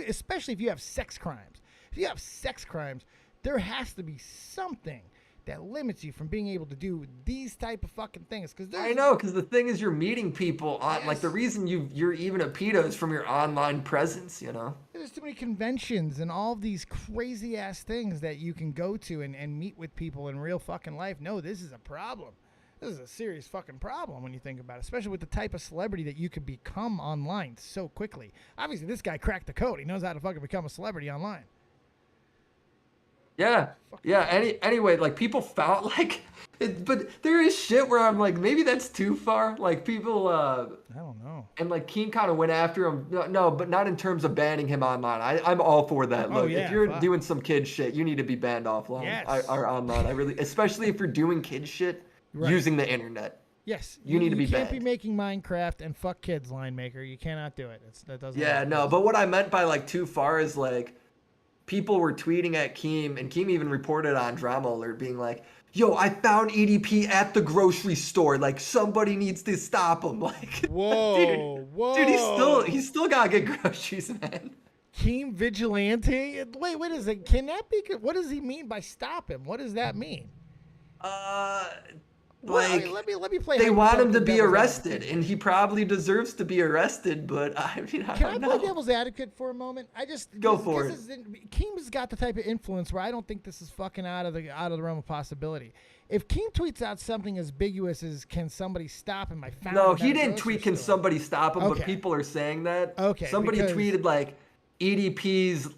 especially if you have sex crimes. If you have sex crimes, there has to be something that limits you from being able to do these type of fucking things. I know, because the thing is, you're meeting people on like the reason you're even a pedo is from your online presence. You know. There's too many conventions and all of these crazy ass things that you can go to and meet with people in real fucking life. No, this is a problem. This is a serious fucking problem when you think about it, especially with the type of celebrity that you could become online so quickly. Obviously, this guy cracked the code. He knows how to fucking become a celebrity online. Yeah. Anyway, like people found like, but there is shit where I'm like, maybe that's too far. Like people, I don't know. and like Keen kind of went after him. No, but not in terms of banning him online. I'm all for that. Oh, Look, yeah, if you're fuck. doing some kid shit, you need to be banned offline Yes. or online. I really, especially if you're doing kid shit Right. using the internet. Yes, You need to be You can't be banned. making Minecraft and fuck kids, line maker. You cannot do it. That doesn't. Yeah, work. no, but what I meant by like too far is like people were tweeting at Keem, and Keem even reported on Drama Alert being like, yo, I found EDP at the grocery store. Like somebody needs to stop him. Like Whoa, whoa. dude, he's still gotta get groceries, man. Keem Vigilante. Wait a second. Can that be? What does he mean by stop him? What does that mean? Well, Like, let me play. they want him to hypothetical be devil's arrested, advocate. and he probably deserves to be arrested. But I mean, I Can I don't play know. devil's advocate for a moment? Go for it. Keem's got the type of influence where I don't think this is fucking out of the realm of possibility. If Keem tweets out something as ambiguous as "Can somebody stop him?" I found No, him he at a didn't grocery tweet, "Can store." somebody stop him?" Okay. But people are saying that. Okay, Somebody because- tweeted like, "EDP's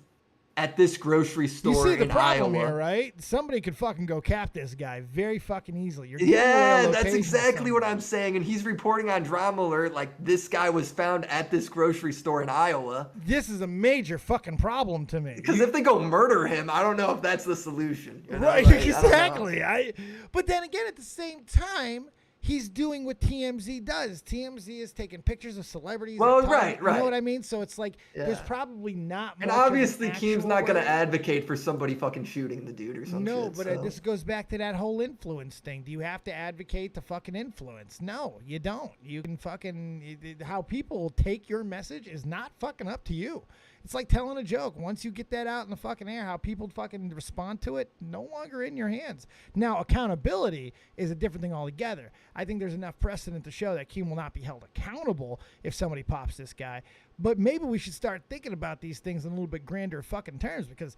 at this grocery store You see the in problem Iowa." here, right? Somebody could fucking go cap this guy very fucking easily. You're giving away a Yeah, that's location to exactly what somebody. I'm saying. And he's reporting on Drama Alert like this guy was found at this grocery store in Iowa. This is a major fucking problem to me. Because if they go murder him, I don't know if that's the solution. you know? Right, Like, I don't know. exactly. But then again, at the same time, he's doing what TMZ does. TMZ is taking pictures of celebrities. Well, and talking- right. You know what I mean? So it's like there's Yeah. probably not. And much of an obviously, Keem's actual not going way. to advocate for somebody fucking shooting the dude or something. No, but this goes back to that whole influence thing. Do you have to advocate to fucking influence? No, you don't. You can fucking how people take your message is not fucking up to you. It's like telling a joke. Once you get that out in the fucking air, how people fucking respond to it, no longer in your hands. Now, accountability is a different thing altogether. I think there's enough precedent to show that Keem will not be held accountable if somebody pops this guy. But maybe we should start thinking about these things in a little bit grander fucking terms, because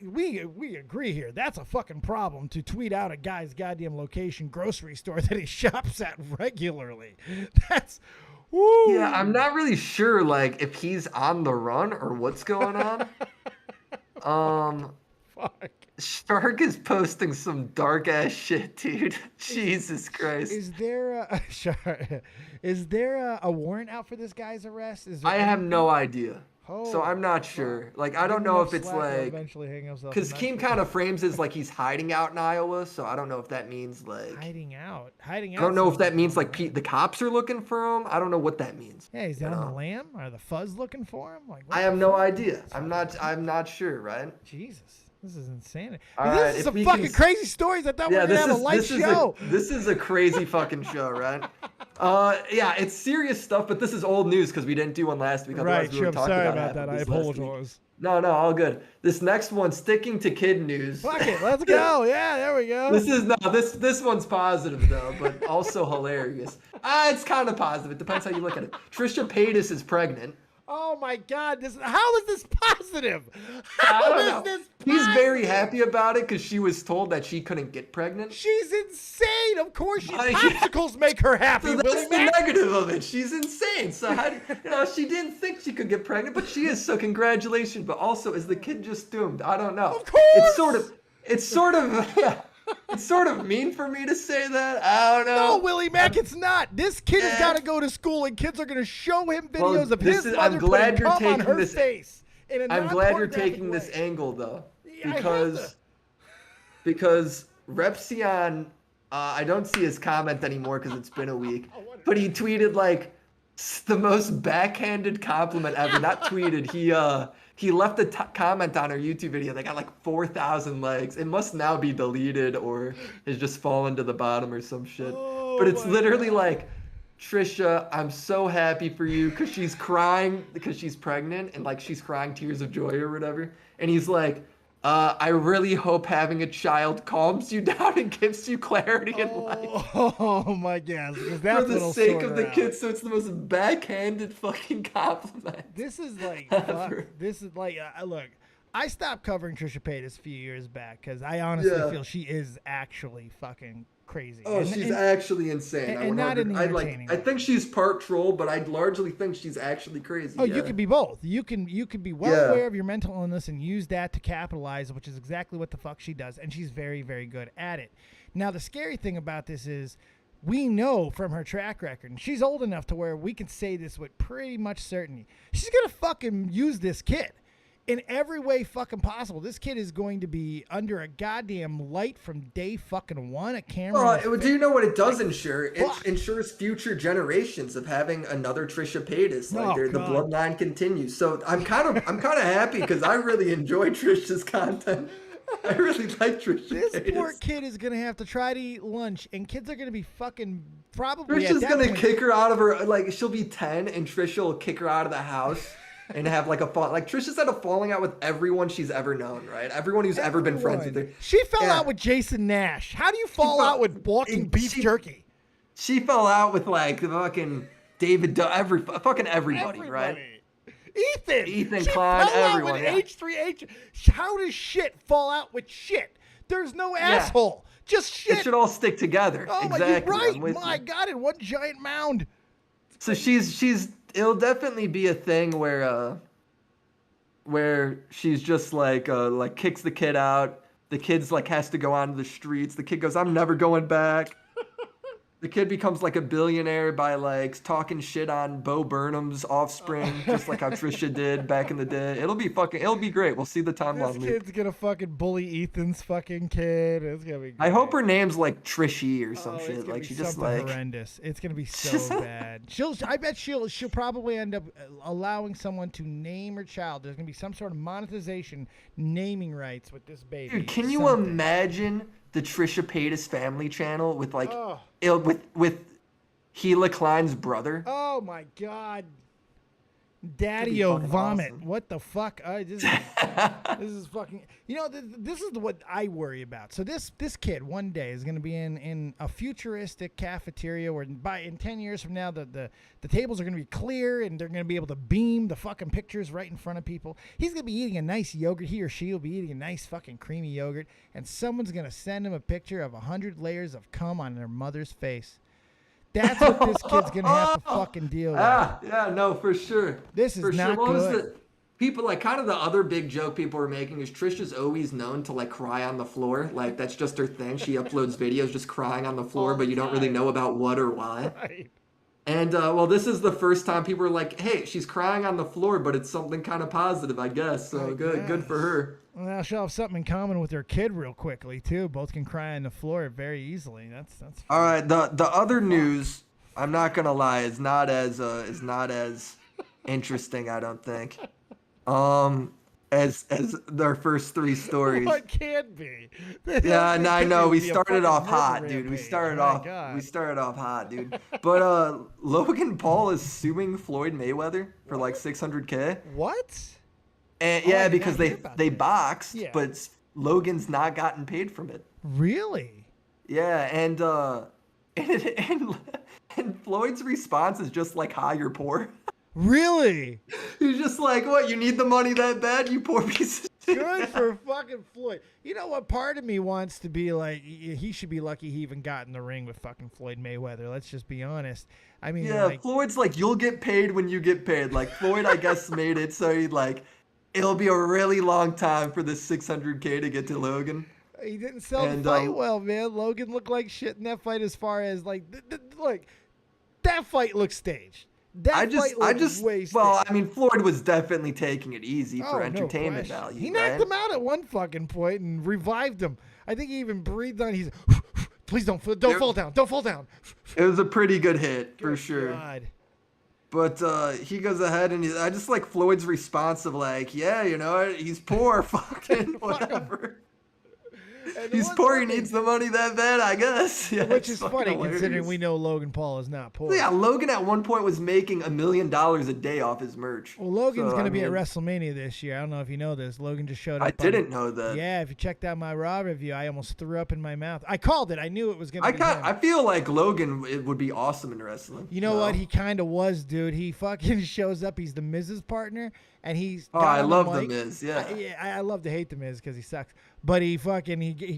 we agree here. That's a fucking problem to tweet out a guy's goddamn location grocery store that he shops at regularly. That's woo. Yeah, I'm not really sure, like, if he's on the run or what's going on. Fuck. Shark is posting some dark ass shit, dude. Jesus Christ. Is there a is there a warrant out for this guy's arrest? Is there I have no idea. Oh, So I'm not sure. Like, I don't know if it's like, eventually hang himself. because Keem kind of frames as like he's hiding out in Iowa. So I don't know if that means like, hiding out. Hiding out. I don't know if sounds that means like alright. the cops are looking for him. I don't know what that means. Yeah, he's you down the know? lamb. Are the fuzz looking for him? Like, what I the have no fuck? idea. I'm not sure, right? Jesus, this is insane. All This right, is if some we fucking can- crazy stories. I thought we Yeah, were gonna this have is a light show. this is a crazy fucking show, right? Yeah, it's serious stuff, but this is old news because we didn't do one last week. Otherwise Right, we sure. would I'm talk sorry about about half that. of I this last week. apologize. No, all good. This next one, sticking to kid news. Fuck it, let's go. Yeah, there we go. This one's positive though, but also hilarious. It's kind of positive. It depends how you look at it. Trisha Paytas is pregnant. Oh my God! How is this positive? I How don't is know. this He's very positive? happy about it because she was told that she couldn't get pregnant. She's insane. Of course, Yeah. popsicles make her happy. So that's the Willymac. negative of it. She's insane. So she didn't think she could get pregnant, but she is. So congratulations. But also, is the kid just doomed? I don't know. Of course. It's sort of yeah. It's sort of mean for me to say that. I don't know. No, Willymac, it's not. This kid has Eh. got to go to school, and kids are going to show him Well, videos of this his is- mother I'm glad putting you're cum on taking her this- face. In a I'm glad you're non-pornographic taking this way. angle though, Yeah, I have because Repsion, I don't see his comment anymore because it's been a week, but he tweeted like the most backhanded compliment ever. Not tweeted. He left a comment on our YouTube video that got like 4,000 likes. It must now be deleted or has just fallen to the bottom or some shit. Oh But it's my literally God. like, Trisha, I'm so happy for you because she's crying because she's pregnant and like she's crying tears of joy or whatever. And he's like, I really hope having a child calms you down and gives you clarity in life. Oh my God! Because that's For the what'll sake sort of her the out. kids, so it's the most backhanded fucking compliment. This is like, Ever. fuck, this is like, look, I stopped covering Trisha Paytas a few years back because I honestly Yeah. feel she is actually fucking crazy. Oh, And- she's and- actually insane. and not in the I entertaining I way. think she's part troll, but I largely think she's actually crazy. Oh, yeah. you could be both. You can be well Yeah. aware of your mental illness and use that to capitalize, which is exactly what the fuck she does, and she's very, very good at it. Now, the scary thing about this is we know from her track record, and she's old enough to where we can say this with pretty much certainty. She's gonna fucking use this kid in every way fucking possible. This kid is going to be under a goddamn light from day fucking one. A camera. in his Do face. you know what it does ensure? It fuck. ensures future generations of having another Trisha Paytas. Like Oh, the God. bloodline continues. So I'm kind of happy because I really enjoy Trisha's content. I really like Trisha This Paytas. poor kid is gonna have to try to eat lunch, and kids are gonna be fucking probably. at Trisha's that gonna point- kick her out of her, like she'll be 10 and Trisha will kick her out of the house and have like like Trisha's had a falling out with everyone she's ever known, right? Everyone who's ever been friends with her. She fell Yeah. out with Jason Nash. How do you fall out with walking beef jerky? She fell out with like the fucking fucking everybody, right? Ethan She Klein, fell out everyone. with Yeah. H3H. How does shit fall out with shit? There's no asshole. Just shit. It should all stick together. Oh, Exactly. you're right. I'm with My you. God, in one giant mound. So it'll definitely be a thing where she's just like kicks the kid out. The kid's like has to go onto the streets. The kid goes, I'm never going back. The kid becomes like a billionaire by like talking shit on Bo Burnham's offspring, just like how Trisha did back in the day. It'll be great. We'll see the timeline. This kid's gonna fucking bully Ethan's fucking kid. It's gonna be great. I hope her name's like Trishy or some It's shit. gonna Like be she just something like horrendous. It's gonna be so bad. I bet she'll probably end up allowing someone to name her child. There's gonna be some sort of monetization, naming rights with this baby. Dude, can you Something. imagine the Trisha Paytas family channel with like Oh. with Gila Klein's brother? Oh my God. That'd Daddy be o fucking vomit. awesome. What the fuck? This is fucking. You know, this is what I worry about. So this kid one day is going to be in a futuristic cafeteria where in 10 years from now the tables are going to be clear and they're going to be able to beam the fucking pictures right in front of people. He's going to be eating a nice yogurt. He or she will be eating a nice fucking creamy yogurt, and someone's going to send him a picture of 100 layers of cum on their mother's face. That's what this kid's gonna have to fucking deal with. Yeah, no, for sure. This is for not sure. What was good. the people like kind of the other big joke people were making is Trisha's always known to like cry on the floor. Like that's just her thing. She uploads videos just crying on the floor, but you don't really know about what or why. Right. And well, this is the first time people were like, "Hey, she's crying on the floor, but it's something kind of positive, I guess." So good for her. Well, now she'll have something in common with her kid real quickly too. Both can cry on the floor very easily. That's. All right, the other news, I'm not gonna lie, is not as interesting, I don't think. As their first three stories. What can't be? Yeah, and I know we Be a started fucking off murder hot, dude. We rampage. started My off God. hot, dude. But Logan Paul is suing Floyd Mayweather for like $600K. What? And Oh, I yeah, did because not hear they about they this. boxed, Yeah. but Logan's not gotten paid from it. Really? Yeah, and and Floyd's response is just like, "Hi, you're poor." Really? He's just like, "What? You need the money that bad, you poor piece of shit." Good for fucking Floyd. You know what? Part of me wants to be like, he should be lucky he even got in the ring with fucking Floyd Mayweather. Let's just be honest. I mean, Yeah, like, Floyd's like, "You'll get paid when you get paid." Like Floyd, I guess, made it so he like, it'll be a really long time for this $600K to get to Logan. he didn't sell And, the fight well, man. Logan looked like shit in that fight. As far as like, look, that fight looked staged. That fight looked way staged. Well, I mean, Floyd was definitely taking it easy Oh, for no entertainment question. value. He knocked right? him out at one fucking point and revived him. I think he even breathed on. He's, please don't fall down. Don't fall down. It was a pretty good hit for Good sure. God. But I goes ahead and I just like Floyd's response of like, "Yeah, you know, he's poor, fucking whatever. And He's one poor. He thing- needs the money that bad, I guess." Yeah, Which it's is fucking funny hilarious. considering we know Logan Paul is not poor. Yeah, Logan at one point was making $1 million a day off his merch. Well, Logan's So, going I to be at mean, WrestleMania this year. I don't know if you know this. Logan just showed up. I didn't know that. Yeah, if you checked out my Raw review, I almost threw up in my mouth. I called it. I knew it was going to be him. I feel like Logan it would be awesome in wrestling. You know No? what? He kind of was, dude. He fucking shows up. He's the Miz's partner, and he's. Oh, got I on love the mic. Miz. Yeah. I love to hate the Miz because he sucks. But he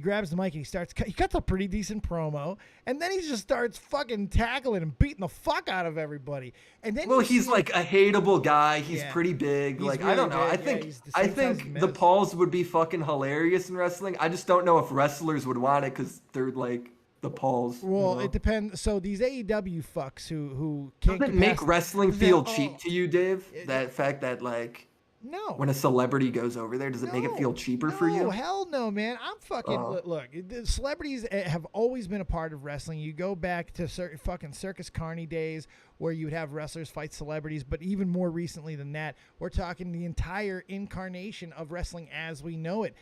grabs the mic and he cuts a pretty decent promo, and then he just starts fucking tackling and beating the fuck out of everybody. And then Well, you he's see- like a hateable guy. He's Yeah. pretty big. He's Like I don't know. really I big. Yeah, think he's the I same size as think the the Miz. Pauls would be fucking hilarious in wrestling. I just don't know if wrestlers would want it because they're like the Pauls. you Well, know? it depends. So these AEW fucks who can't Doesn't it get make past- wrestling they're feel all- cheap to you, Dave? It- That fact that like No. when a celebrity goes over there, does it make it feel cheaper for you? No, hell no, man. I'm fucking Oh. look. The celebrities have always been a part of wrestling. You go back to fucking Circus Carney days where you would have wrestlers fight celebrities, but even more recently than that, we're talking the entire incarnation of wrestling as we know it.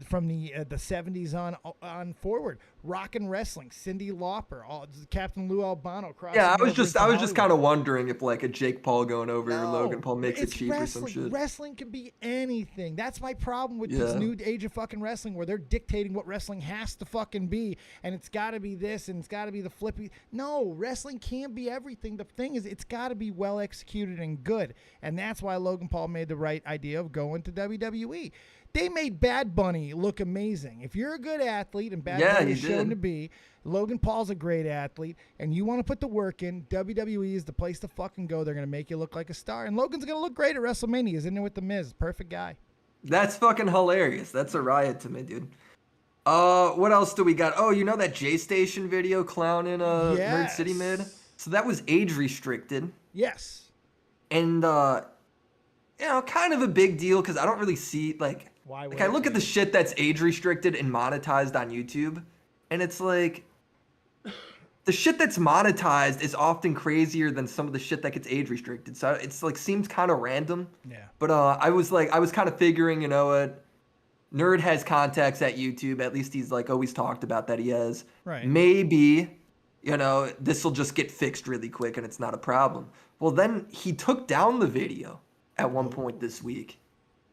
from the 70s on forward. Rock and wrestling, Cyndi Lauper, Captain Lou Albano. Yeah, I was just kind of wondering if like a Jake Paul going over or Logan Paul makes it cheap or some shit. Wrestling can be anything. That's my problem with this new age of fucking wrestling, where they're dictating what wrestling has to fucking be, and it's got to be this and it's got to be the flippy. No, wrestling can't be everything. The thing is, it's got to be well executed and good, and that's why Logan Paul made the right idea of going to WWE. They made Bad Bunny look amazing. If you're a good athlete, and Bad Bunny is shown to be, Logan Paul's a great athlete, and you want to put the work in, WWE is the place to fucking go. They're going to make you look like a star, and Logan's going to look great at WrestleMania. He's in there with The Miz. Perfect guy. That's fucking hilarious. That's a riot to me, dude. What else do we got? Oh, you know that J Station video clowning Nerd City mid? So that was age restricted. Yes. And, you know, kind of a big deal because I don't really see, like... Like, I look at the shit that's age restricted and monetized on YouTube, and it's like, the shit that's monetized is often crazier than some of the shit that gets age restricted. So it's like, seems kind of random. Yeah. But I was kind of figuring, you know what, Nerd has contacts at YouTube. At least he's like always talked about that he has. Right. Maybe, you know, this will just get fixed really quick and it's not a problem. Well, then he took down the video at one point this week.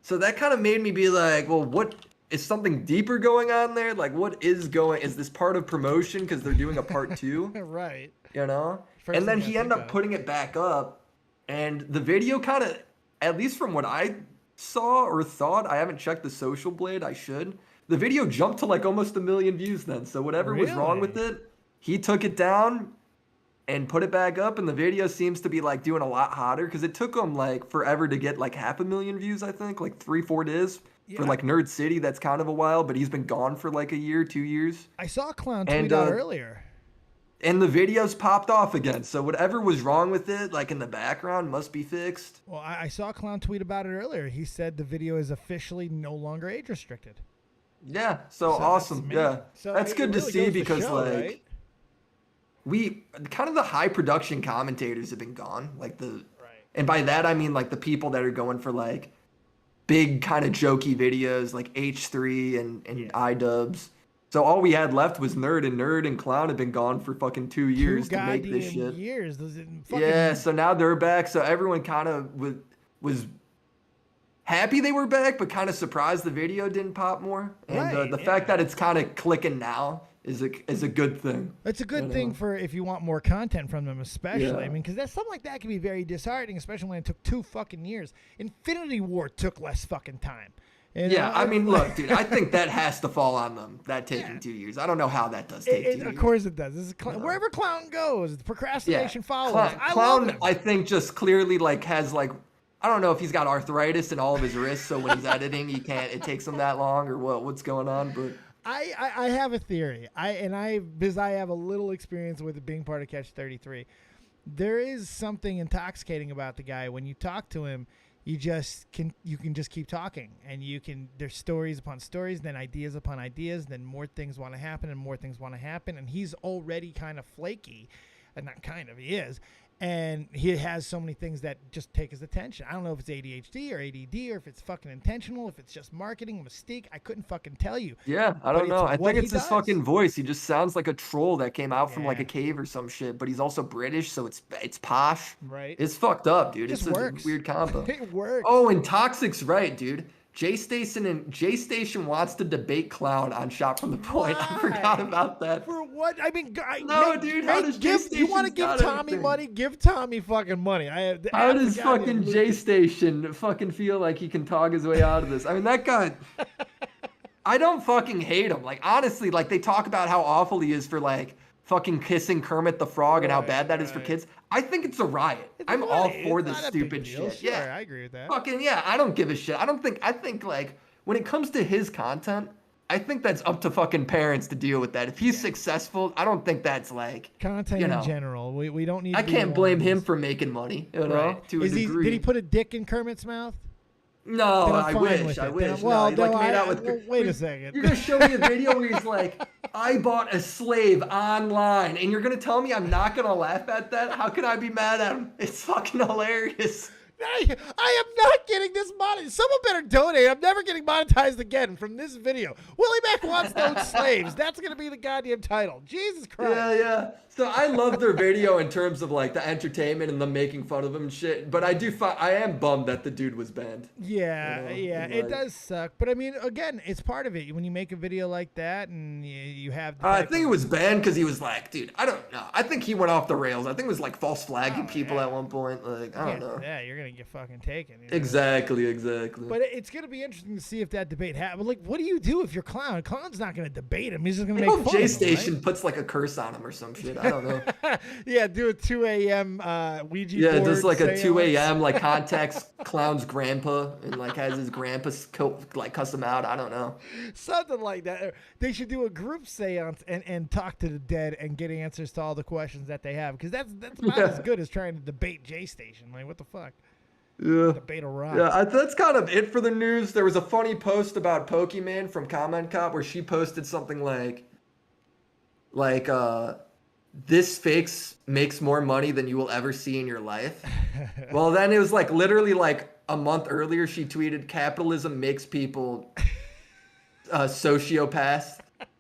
So that kind of made me be like, well, what is something deeper going on there? Like, is this part of promotion because they're doing a part 2? Right. You know? And then he ended up putting it back up, and the video kind of, at least from what I saw or thought, I haven't checked the Social Blade, I should. The video jumped to like almost 1 million views then. So whatever was wrong with it, he took it down and put it back up, and the video seems to be like doing a lot hotter because it took him like forever to get like 500,000 views, I think, like 3-4 days for like Nerd City. That's kind of a while, but he's been gone for like a year, 2 years. I saw a clown tweet out earlier, and the videos popped off again. So whatever was wrong with it, like in the background, must be fixed. Well, I saw a clown tweet about it earlier. He said the video is officially no longer age restricted. Yeah, so awesome. Yeah, so that's good really to see because show, like. Right? We kind of the high production commentators have been gone, like and by that I mean like the people that are going for like big kind of jokey videos like H3 and iDubbbz. So all we had left was Nerd and Clown have been gone for fucking 2 years to make this shit. Years. Yeah, so now they're back. So everyone kind of was happy they were back, but kind of surprised the video didn't pop more. And the fact that it's kind of clicking now is a good thing. It's a good thing for if you want more content from them, especially. I mean, because something like that can be very disheartening, especially when it took 2 fucking years. Infinity War took less fucking time. I mean, look, dude, I think that has to fall on them, that taking 2 years. I don't know how that does take 2 years. Of course it does. This is wherever Clown goes, the procrastination follows. Clown, I think, just clearly like has like, I don't know if he's got arthritis in all of his wrists, so when he's editing, it takes him that long or what's going on, but... I have a theory. Because I have a little experience with it being part of Catch 33. There is something intoxicating about the guy. When you talk to him, you can just keep talking, and there's stories upon stories, then ideas upon ideas, then more things want to happen and more things want to happen, and he's already kind of flaky, and not kind of, he is. And he has so many things that just take his attention. I don't know if it's ADHD or ADD or if it's fucking intentional, if it's just marketing, mystique. I couldn't fucking tell you. Yeah, I don't know. I think it's his fucking voice. He just sounds like a troll that came out from like a cave or some shit, but he's also British, so it's posh. Right. It's fucked up, dude. It it's works. a weird combo. It works. Oh, and Toxic's right, dude. J Station wants to debate Clown on Shot from the Point. I forgot about that. For what? I mean, dude. How does J Station? You want to give Tommy money? Give Tommy fucking money. How does fucking J Station fucking feel like he can talk his way out of this? I mean, that guy. I don't fucking hate him. Like honestly, like they talk about how awful he is for like fucking kissing Kermit the Frog and how bad that is for kids. I think it's a riot. I'm all for this stupid shit. Sure, yeah, I agree with that. Fucking yeah, I don't give a shit. I think like when it comes to his content, I think that's up to fucking parents to deal with that. If he's successful, I don't think that's like content in general. We don't need. I can't blame him for making money. You know, to a degree. Did he put a dick in Kermit's mouth? No, I wish. Well, he like made out with. Wait a second. You're gonna show me a video where he's like, "I bought a slave online," and you're gonna tell me I'm not gonna laugh at that? How can I be mad at him? It's fucking hilarious. I am not getting this money. Someone better donate. I'm never getting monetized again from this video. Willymac wants to own slaves. That's going to be the goddamn title. Jesus Christ. Yeah. So I love their video in terms of like the entertainment and them making fun of him and shit. But I am bummed that the dude was banned. Yeah, and, it like- does suck. But I mean, again, it's part of it. When you make a video like that and you have. The I type think it of- was banned because he was like, dude, I don't know. I think he went off the rails. I think it was like false flagging people at one point. Like, I don't know. Yeah, you're gonna get fucking taken. You know? Exactly. But it's gonna be interesting to see if that debate happens. Like, what do you do if you're Clown? Clown's not gonna debate him. He's just gonna I make hope fun J of him, Station right? puts like a curse on him or some shit. I don't know. Yeah, do a 2 a.m. Ouija Yeah, board. just like a seance. 2 a.m. like contacts Clown's grandpa and like has his grandpa like cuss him out. I don't know. Something like that. They should do a group seance and talk to the dead and get answers to all the questions that they have. Because that's about as good as trying to debate J Station. Like, what the fuck? Yeah. Debate a rock. Yeah, that's kind of it for the news. There was a funny post about Pokemon from Comment Cop where she posted something like this fakes makes more money than you will ever see in your life. Well, then it was like literally like a month earlier she tweeted capitalism makes people sociopaths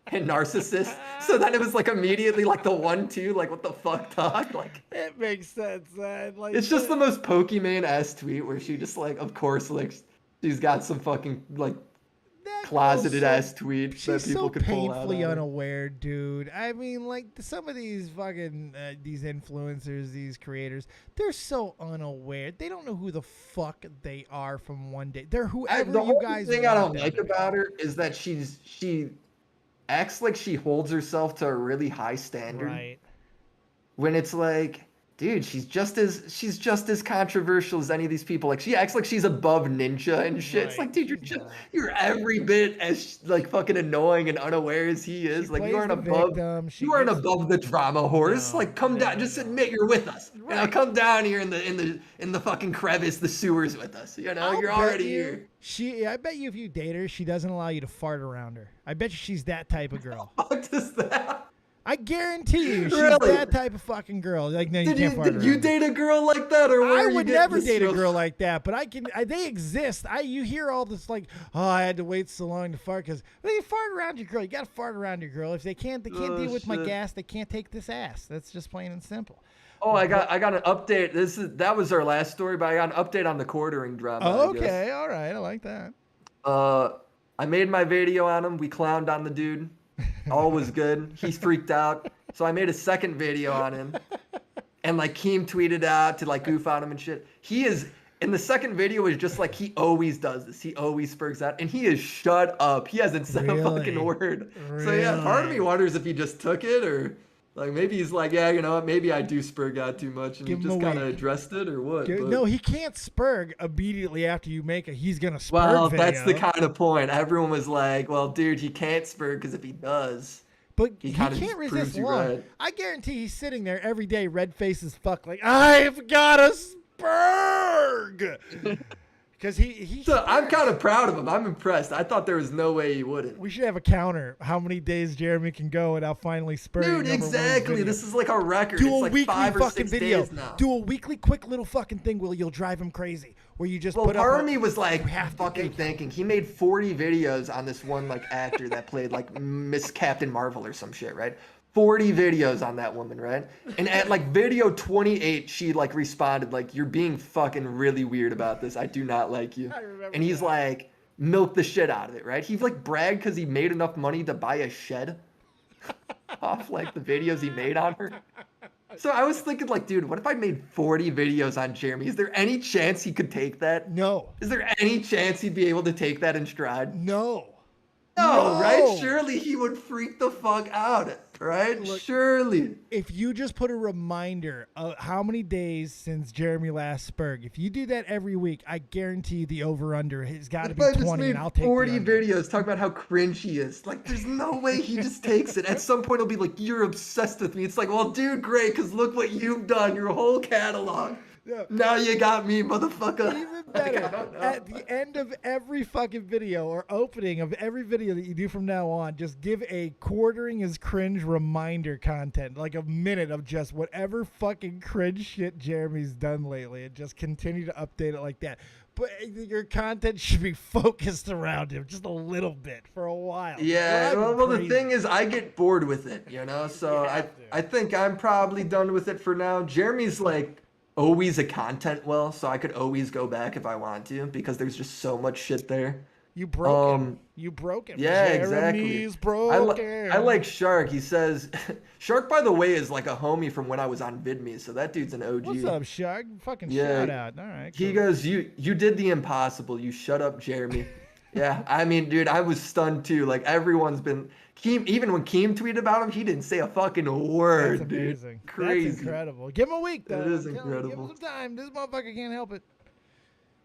and narcissists. So then it was like immediately like the 1-2, like what the fuck, dog? Like It makes sense. Like, it's just the most Pokemon-ass tweet where she just like, of course, like she's got some fucking like that closeted girl's ass tweet She's that people so could pull out. painfully on her. unaware, dude. I mean, like some of these fucking these influencers, these creators, they're so unaware. They don't know who the fuck they are from one day. They're whoever The you only guys. thing I want don't them like to be. about her is that she acts like she holds herself to a really high standard. Right. When it's like, dude, she's just as controversial as any of these people. Like she acts like she's above Ninja and shit. It's Right. like, dude, you're every bit as like fucking annoying and unaware as he is. Like plays you aren't the above victim. She you aren't gets- above the drama horse. No, like come down, no, just no. admit you're with us. You know, Right. come down here in the fucking crevice, the sewers with us. You know, I'll you're bet already you here. I bet you if you date her, she doesn't allow you to fart around her. I bet you she's that type of girl. What does that? I guarantee you, she's Really? that type of fucking girl. Like, no, you Did can't fart did around you her. date a girl like that, or where I are you would getting never this date a from? girl like that, but they exist. You hear all this like, oh, I had to wait so long to fart because you fart around your girl. You got to fart around your girl. If they can't Oh, deal with my shit. gas, they can't take this ass. That's just plain and simple. Oh, I got an update. That was our last story, but I got an update on the quartering drama. Oh, I guess. okay, all right, I like that. I made my video on him. We clowned on the dude. All was good. He freaked out. So I made a second video on him. And like Keem tweeted out to like goof on him and shit. He is in the second video is just like he always does this. He always spurgs out and he is shut up. He hasn't said a Really? fucking word. So yeah, part of me wonders if he just took it or like maybe he's like, yeah, you know what, maybe I do spurg out too much and Give he him just a kind of week. addressed it or what. But- No, he can't spurg immediately after you make a he's gonna spurg Well, video. that's the kind of point. Everyone was like, well, dude, he can't spurg because if he does, But he he kinda can't just resist proves you long. right. I guarantee he's sitting there every day, red face as fuck, like I've got a spurg. Because he. So I'm spurgs. kind of proud of him. I'm impressed. I thought there was no way he wouldn't. We should have a counter. How many days Jeremy can go without finally spurring? Dude, number one exactly. video. This is like a record. Do it's a like weekly 5 or fucking 6 video. days now. Do a weekly quick little fucking thing, Will. You'll drive him crazy. Where you just Well, put up. part of me was like have to fucking think. thinking. He made 40 videos on this one like actor that played like Miss Captain Marvel or some shit, right? 40 videos on that woman, right? And at like video 28, she like responded like, "You're being fucking really weird about this. I do not like you." I remember And he's that. like, milked the shit out of it, right? He like bragged because he made enough money to buy a shed off like the videos he made on her. So I was thinking like, dude, what if I made 40 videos on Jeremy? Is there any chance he could take that? No. Is there any chance he'd be able to take that in stride? No. No, No. right? Surely he would freak the fuck out, right? Look- Surely. If you just put a reminder of how many days since Jeremy last spurg, if you do that every week, I guarantee the over/under has got to If be I just 20, made and I'll take 40 the under. videos talking about how cringe he is, like, there's no way he just takes it. At some point, he'll be like, "You're obsessed with me." It's like, well, dude, great, because look what you've done, your whole catalog. Yeah. Now you got me, motherfucker. Even Like, I better, don't know. at the end of every fucking video or opening of every video that you do from now on, just give a quartering is cringe reminder content, like a minute of just whatever fucking cringe shit Jeremy's done lately, and just continue to update it like that. But your content should be focused around him just a little bit for a while. Yeah, Drive him well, the crazy. thing is, I get bored with it, you know. So I think I'm probably done with it for now. Jeremy's like always a content well, so I could always go back if I want to because there's just so much shit there. You broke him. You broke him. Yeah, exactly. Jeremy's broken. I like Shark. He says, Shark, by the way, is like a homie from when I was on VidMe, so that dude's an OG. What's up, Shark? Fucking Yeah, shout out. All right. He cool. goes, you did the impossible. You shut up, Jeremy. Yeah, I mean, dude, I was stunned too. Like everyone's been even when Keem tweeted about him, he didn't say a fucking word, That's dude. amazing. Crazy. That's incredible. Give him a week, though. It is I'm telling you, incredible. Give him some time. This motherfucker can't help it.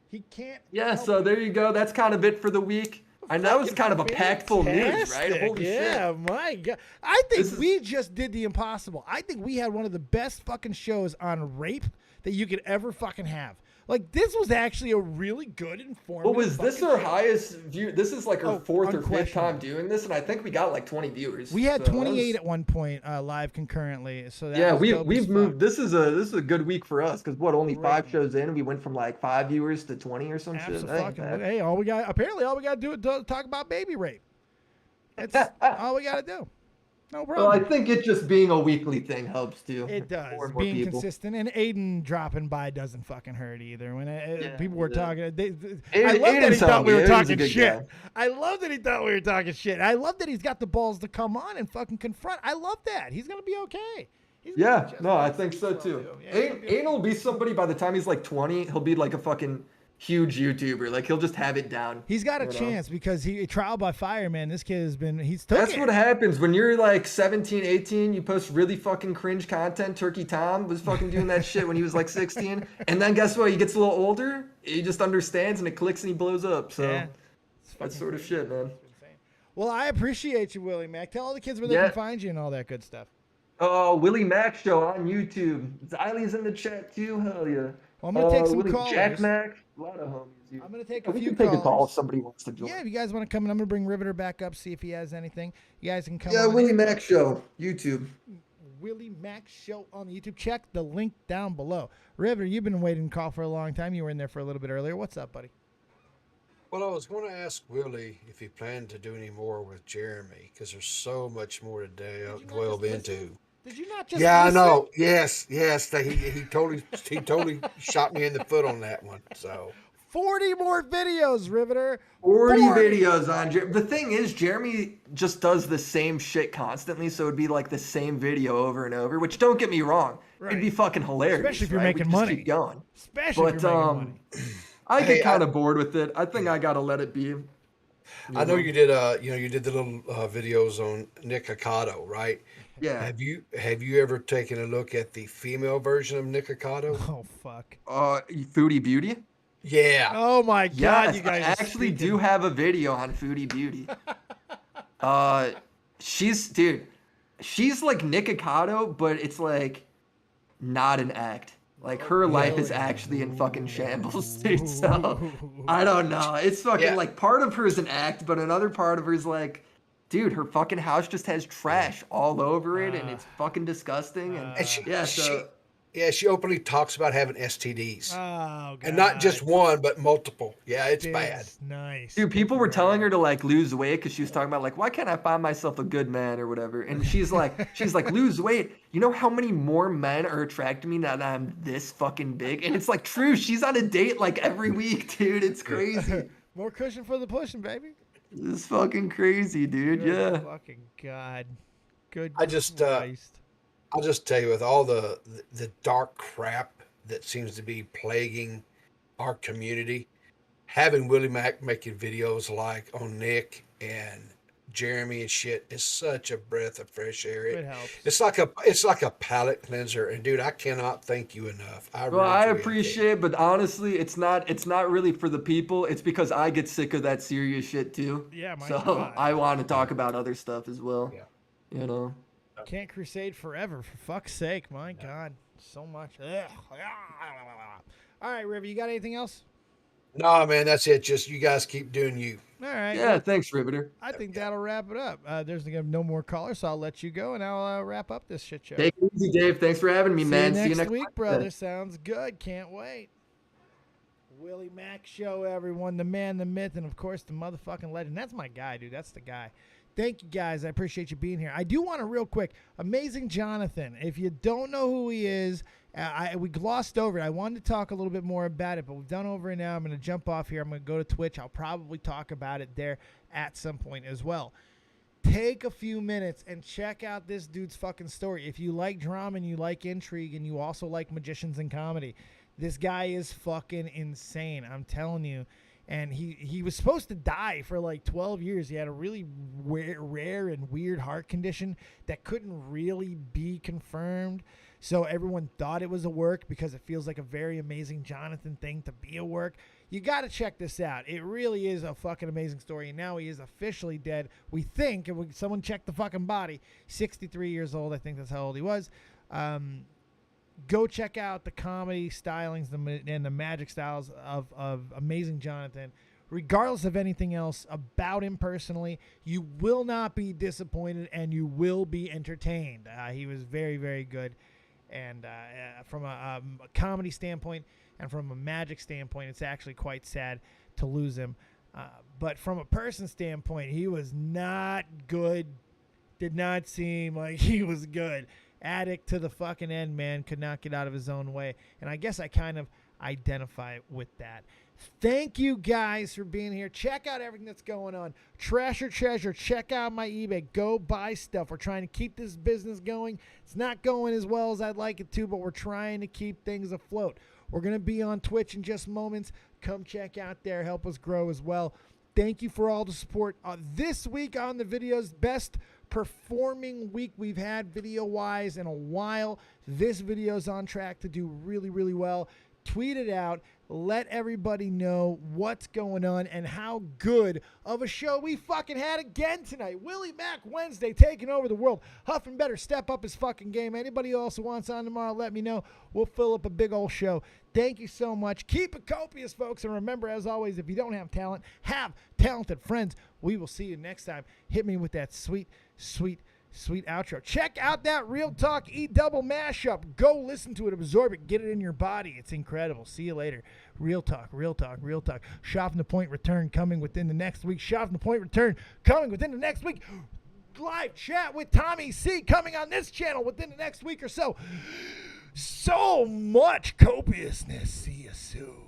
He can't. Yeah, help so it. there you go. That's kind of it for the week. And that was kind of a packed full news, right? Fantastic. Holy yeah, shit. my God. I think This is- we just did the impossible. I think we had one of the best fucking shows on rape that you could ever fucking have. Like, this was actually a really good, informative. Well, was this fucking our show. highest view? This is like our Oh, fourth or fifth unquestionably. time doing this, and I think we got like 20 viewers. We had So that 28 was- at one point live concurrently. So that Yeah, was dope as we've fuck. moved. This is a good week for us because what only 5 Great. shows in, we went from like 5 viewers to 20 or some shit. That ain't Absolutely. bad. Hey, all we got to do is talk about baby rape. That's all we got to do. No Well, I problem. think it just being a weekly thing helps too. It does. More and more Being people. consistent, and Aiden dropping by doesn't fucking hurt either. When people were yeah. talking, I Aiden- love that he Aiden's thought we homie. were Aiden's a talking good shit. guy. I love that he thought we were talking shit. I love that he's got the balls to come on and fucking confront. I love that. He's gonna be okay. He's gonna Yeah, be just no, I fine. think so Well, too. yeah, he'll be Aiden will be somebody by the time he's like 20. He'll be like a fucking huge YouTuber. Like he'll just have it down. He's got a you know? chance because he trial by fire, man. This kid has been. He's took That's it. what happens when you're like 17, 18. You post really fucking cringe content. Turkey Tom was fucking doing that shit when he was like 16. And then guess what? He gets a little older. He just understands and it clicks and he blows up. So Yeah. It's that's fucking sort of crazy. shit, man. Well, I appreciate you, Willymac. Tell all the kids where they Yeah. can find you and all that good stuff. Oh, Willymac show on YouTube. Ziley's in the chat too. Hell yeah. Well, I'm gonna take some Willie callers. Jack Mac. A lot of homies. Here. I'm gonna take Yeah, a we few can take a call callers. if somebody wants to join. Yeah, if you guys want to come in, I'm gonna bring Riveter back up, see if he has anything. You guys can come. Yeah, on Willie in. Mac show, YouTube. Willymac show on the YouTube. Check the link down below. Riveter, you've been waiting to call for a long time. You were in there for a little bit earlier. What's up, buddy? Well, I was going to ask Willie if he planned to do any more with Jeremy because there's so much more to delve into. Did you not just? Yeah, I listen? know. Yes. He totally shot me in the foot on that one. So 40 more videos, Riveter. 40 videos on Jeremy. The thing is, Jeremy just does the same shit constantly, so it'd be like the same video over and over, which don't get me wrong. It'd be Right. fucking hilarious. Especially if you're right? We making just money. Keep going. Especially if But, you're making money. I Hey, get kind of bored with it. I think I gotta let it be. I know you did. You did the little videos on Nick Hikato, right? Yeah. Have you ever taken a look at the female version of Nick Hikato? Oh fuck. Foodie Beauty? Yeah. Oh my god, Yes, you guys I are actually speaking- do have a video on Foodie Beauty. She's like Nick Hikato, but it's like not an act. Like her life is actually in fucking shambles, dude. So I don't know. It's fucking Yeah. like part of her is an act, but another part of her is like, dude, her fucking house just has trash all over it, and it's fucking disgusting. And And she openly talks about having STDs, Oh god. and not just one, but multiple. Yeah, it's bad. It's nice. dude, people were telling her to like lose weight because she was talking about like, why can't I find myself a good man or whatever? And she's like, lose weight. You know how many more men are attracted to me now that I'm this fucking big? And it's like true. She's on a date like every week, dude. It's crazy. More cushion for the pushing, baby. It's fucking crazy, dude. Good Yeah. fucking god. Good. I just, Christ. I'll just tell you, with all the dark crap that seems to be plaguing our community, having Willymac making videos like on Nick and Jeremy and shit is such a breath of fresh air. It helps. It's like a palate cleanser, and dude, I cannot thank you enough. Well, I truly appreciate it, but honestly, it's not really for the people. It's because I get sick of that serious shit too. Yeah, my So God. I want to talk about other stuff as well. Yeah. You know. Can't crusade forever, for fuck's sake. My God, so much. Ugh. All right, River, you got anything else? No, man, that's it. Just you guys keep doing you. All right. Yeah, well, thanks, Riveter. I think that'll wrap it up. There's no more callers, so I'll let you go, and I'll wrap up this shit show. Take it easy, Dave. Thanks for having me, man. See See you you next next week, Wednesday. brother. Sounds good. Can't wait. Willymac Show, everyone. The man, the myth, and, of course, the motherfucking legend. That's my guy, dude. That's the guy. Thank you, guys. I appreciate you being here. I do want to real quick, Amazing Johnathon. If you don't know who he is, we glossed over it. I wanted to talk a little bit more about it, but we've done over it now. I'm going to jump off here. I'm going to go to Twitch. I'll probably talk about it there at some point as well. Take a few minutes and check out this dude's fucking story. If you like drama and you like intrigue and you also like magicians and comedy, this guy is fucking insane. I'm telling you. And he was supposed to die for like 12 years. He had a really rare and weird heart condition that couldn't really be confirmed. So everyone thought it was a work because it feels like a very amazing Johnathon thing to be a work. You got to check this out. It really is a fucking amazing story. And now he is officially dead. We think, and someone checked the fucking body, 63 years old. I think that's how old he was. Go check out the comedy stylings and the magic styles of Amazing Johnathon. Regardless of anything else about him personally, you will not be disappointed and you will be entertained. He was very, very good. And from a comedy standpoint and from a magic standpoint, it's actually quite sad to lose him. But from a person standpoint, he was not good. Did not seem like he was good. Addict to the fucking end, man. Could not get out of his own way. And I guess I kind of identify with that. Thank you guys for being here. Check out everything that's going on. Trash or Treasure. Check out my eBay. Go buy stuff. We're trying to keep this business going. It's not going as well as I'd like it to, but we're trying to keep things afloat. We're going to be on Twitch in just moments. Come check out there. Help us grow as well. Thank you for all the support. This week on the videos, best performing week we've had video-wise in a while. This video's on track to do really, really well. Tweet it out. Let everybody know what's going on and how good of a show we fucking had again tonight. Willymac Wednesday taking over the world. Huffman better step up his fucking game. Anybody else who wants on tomorrow, let me know. We'll fill up a big old show. Thank you so much. Keep it copious, folks. And remember, as always, if you don't have talent, have talented friends. We will see you next time. Hit me with that sweet, sweet, sweet outro. Check out that RealTalk E-Double mashup. Go listen to it, absorb it, get it in your body. It's incredible. See you later. RealTalk, RealTalk, RealTalk. Shop from the Point return coming within the next week. Shop from the Point return coming within the next week. Live chat with Tommy C coming on this channel within the next week or so. So much copiousness. See you soon.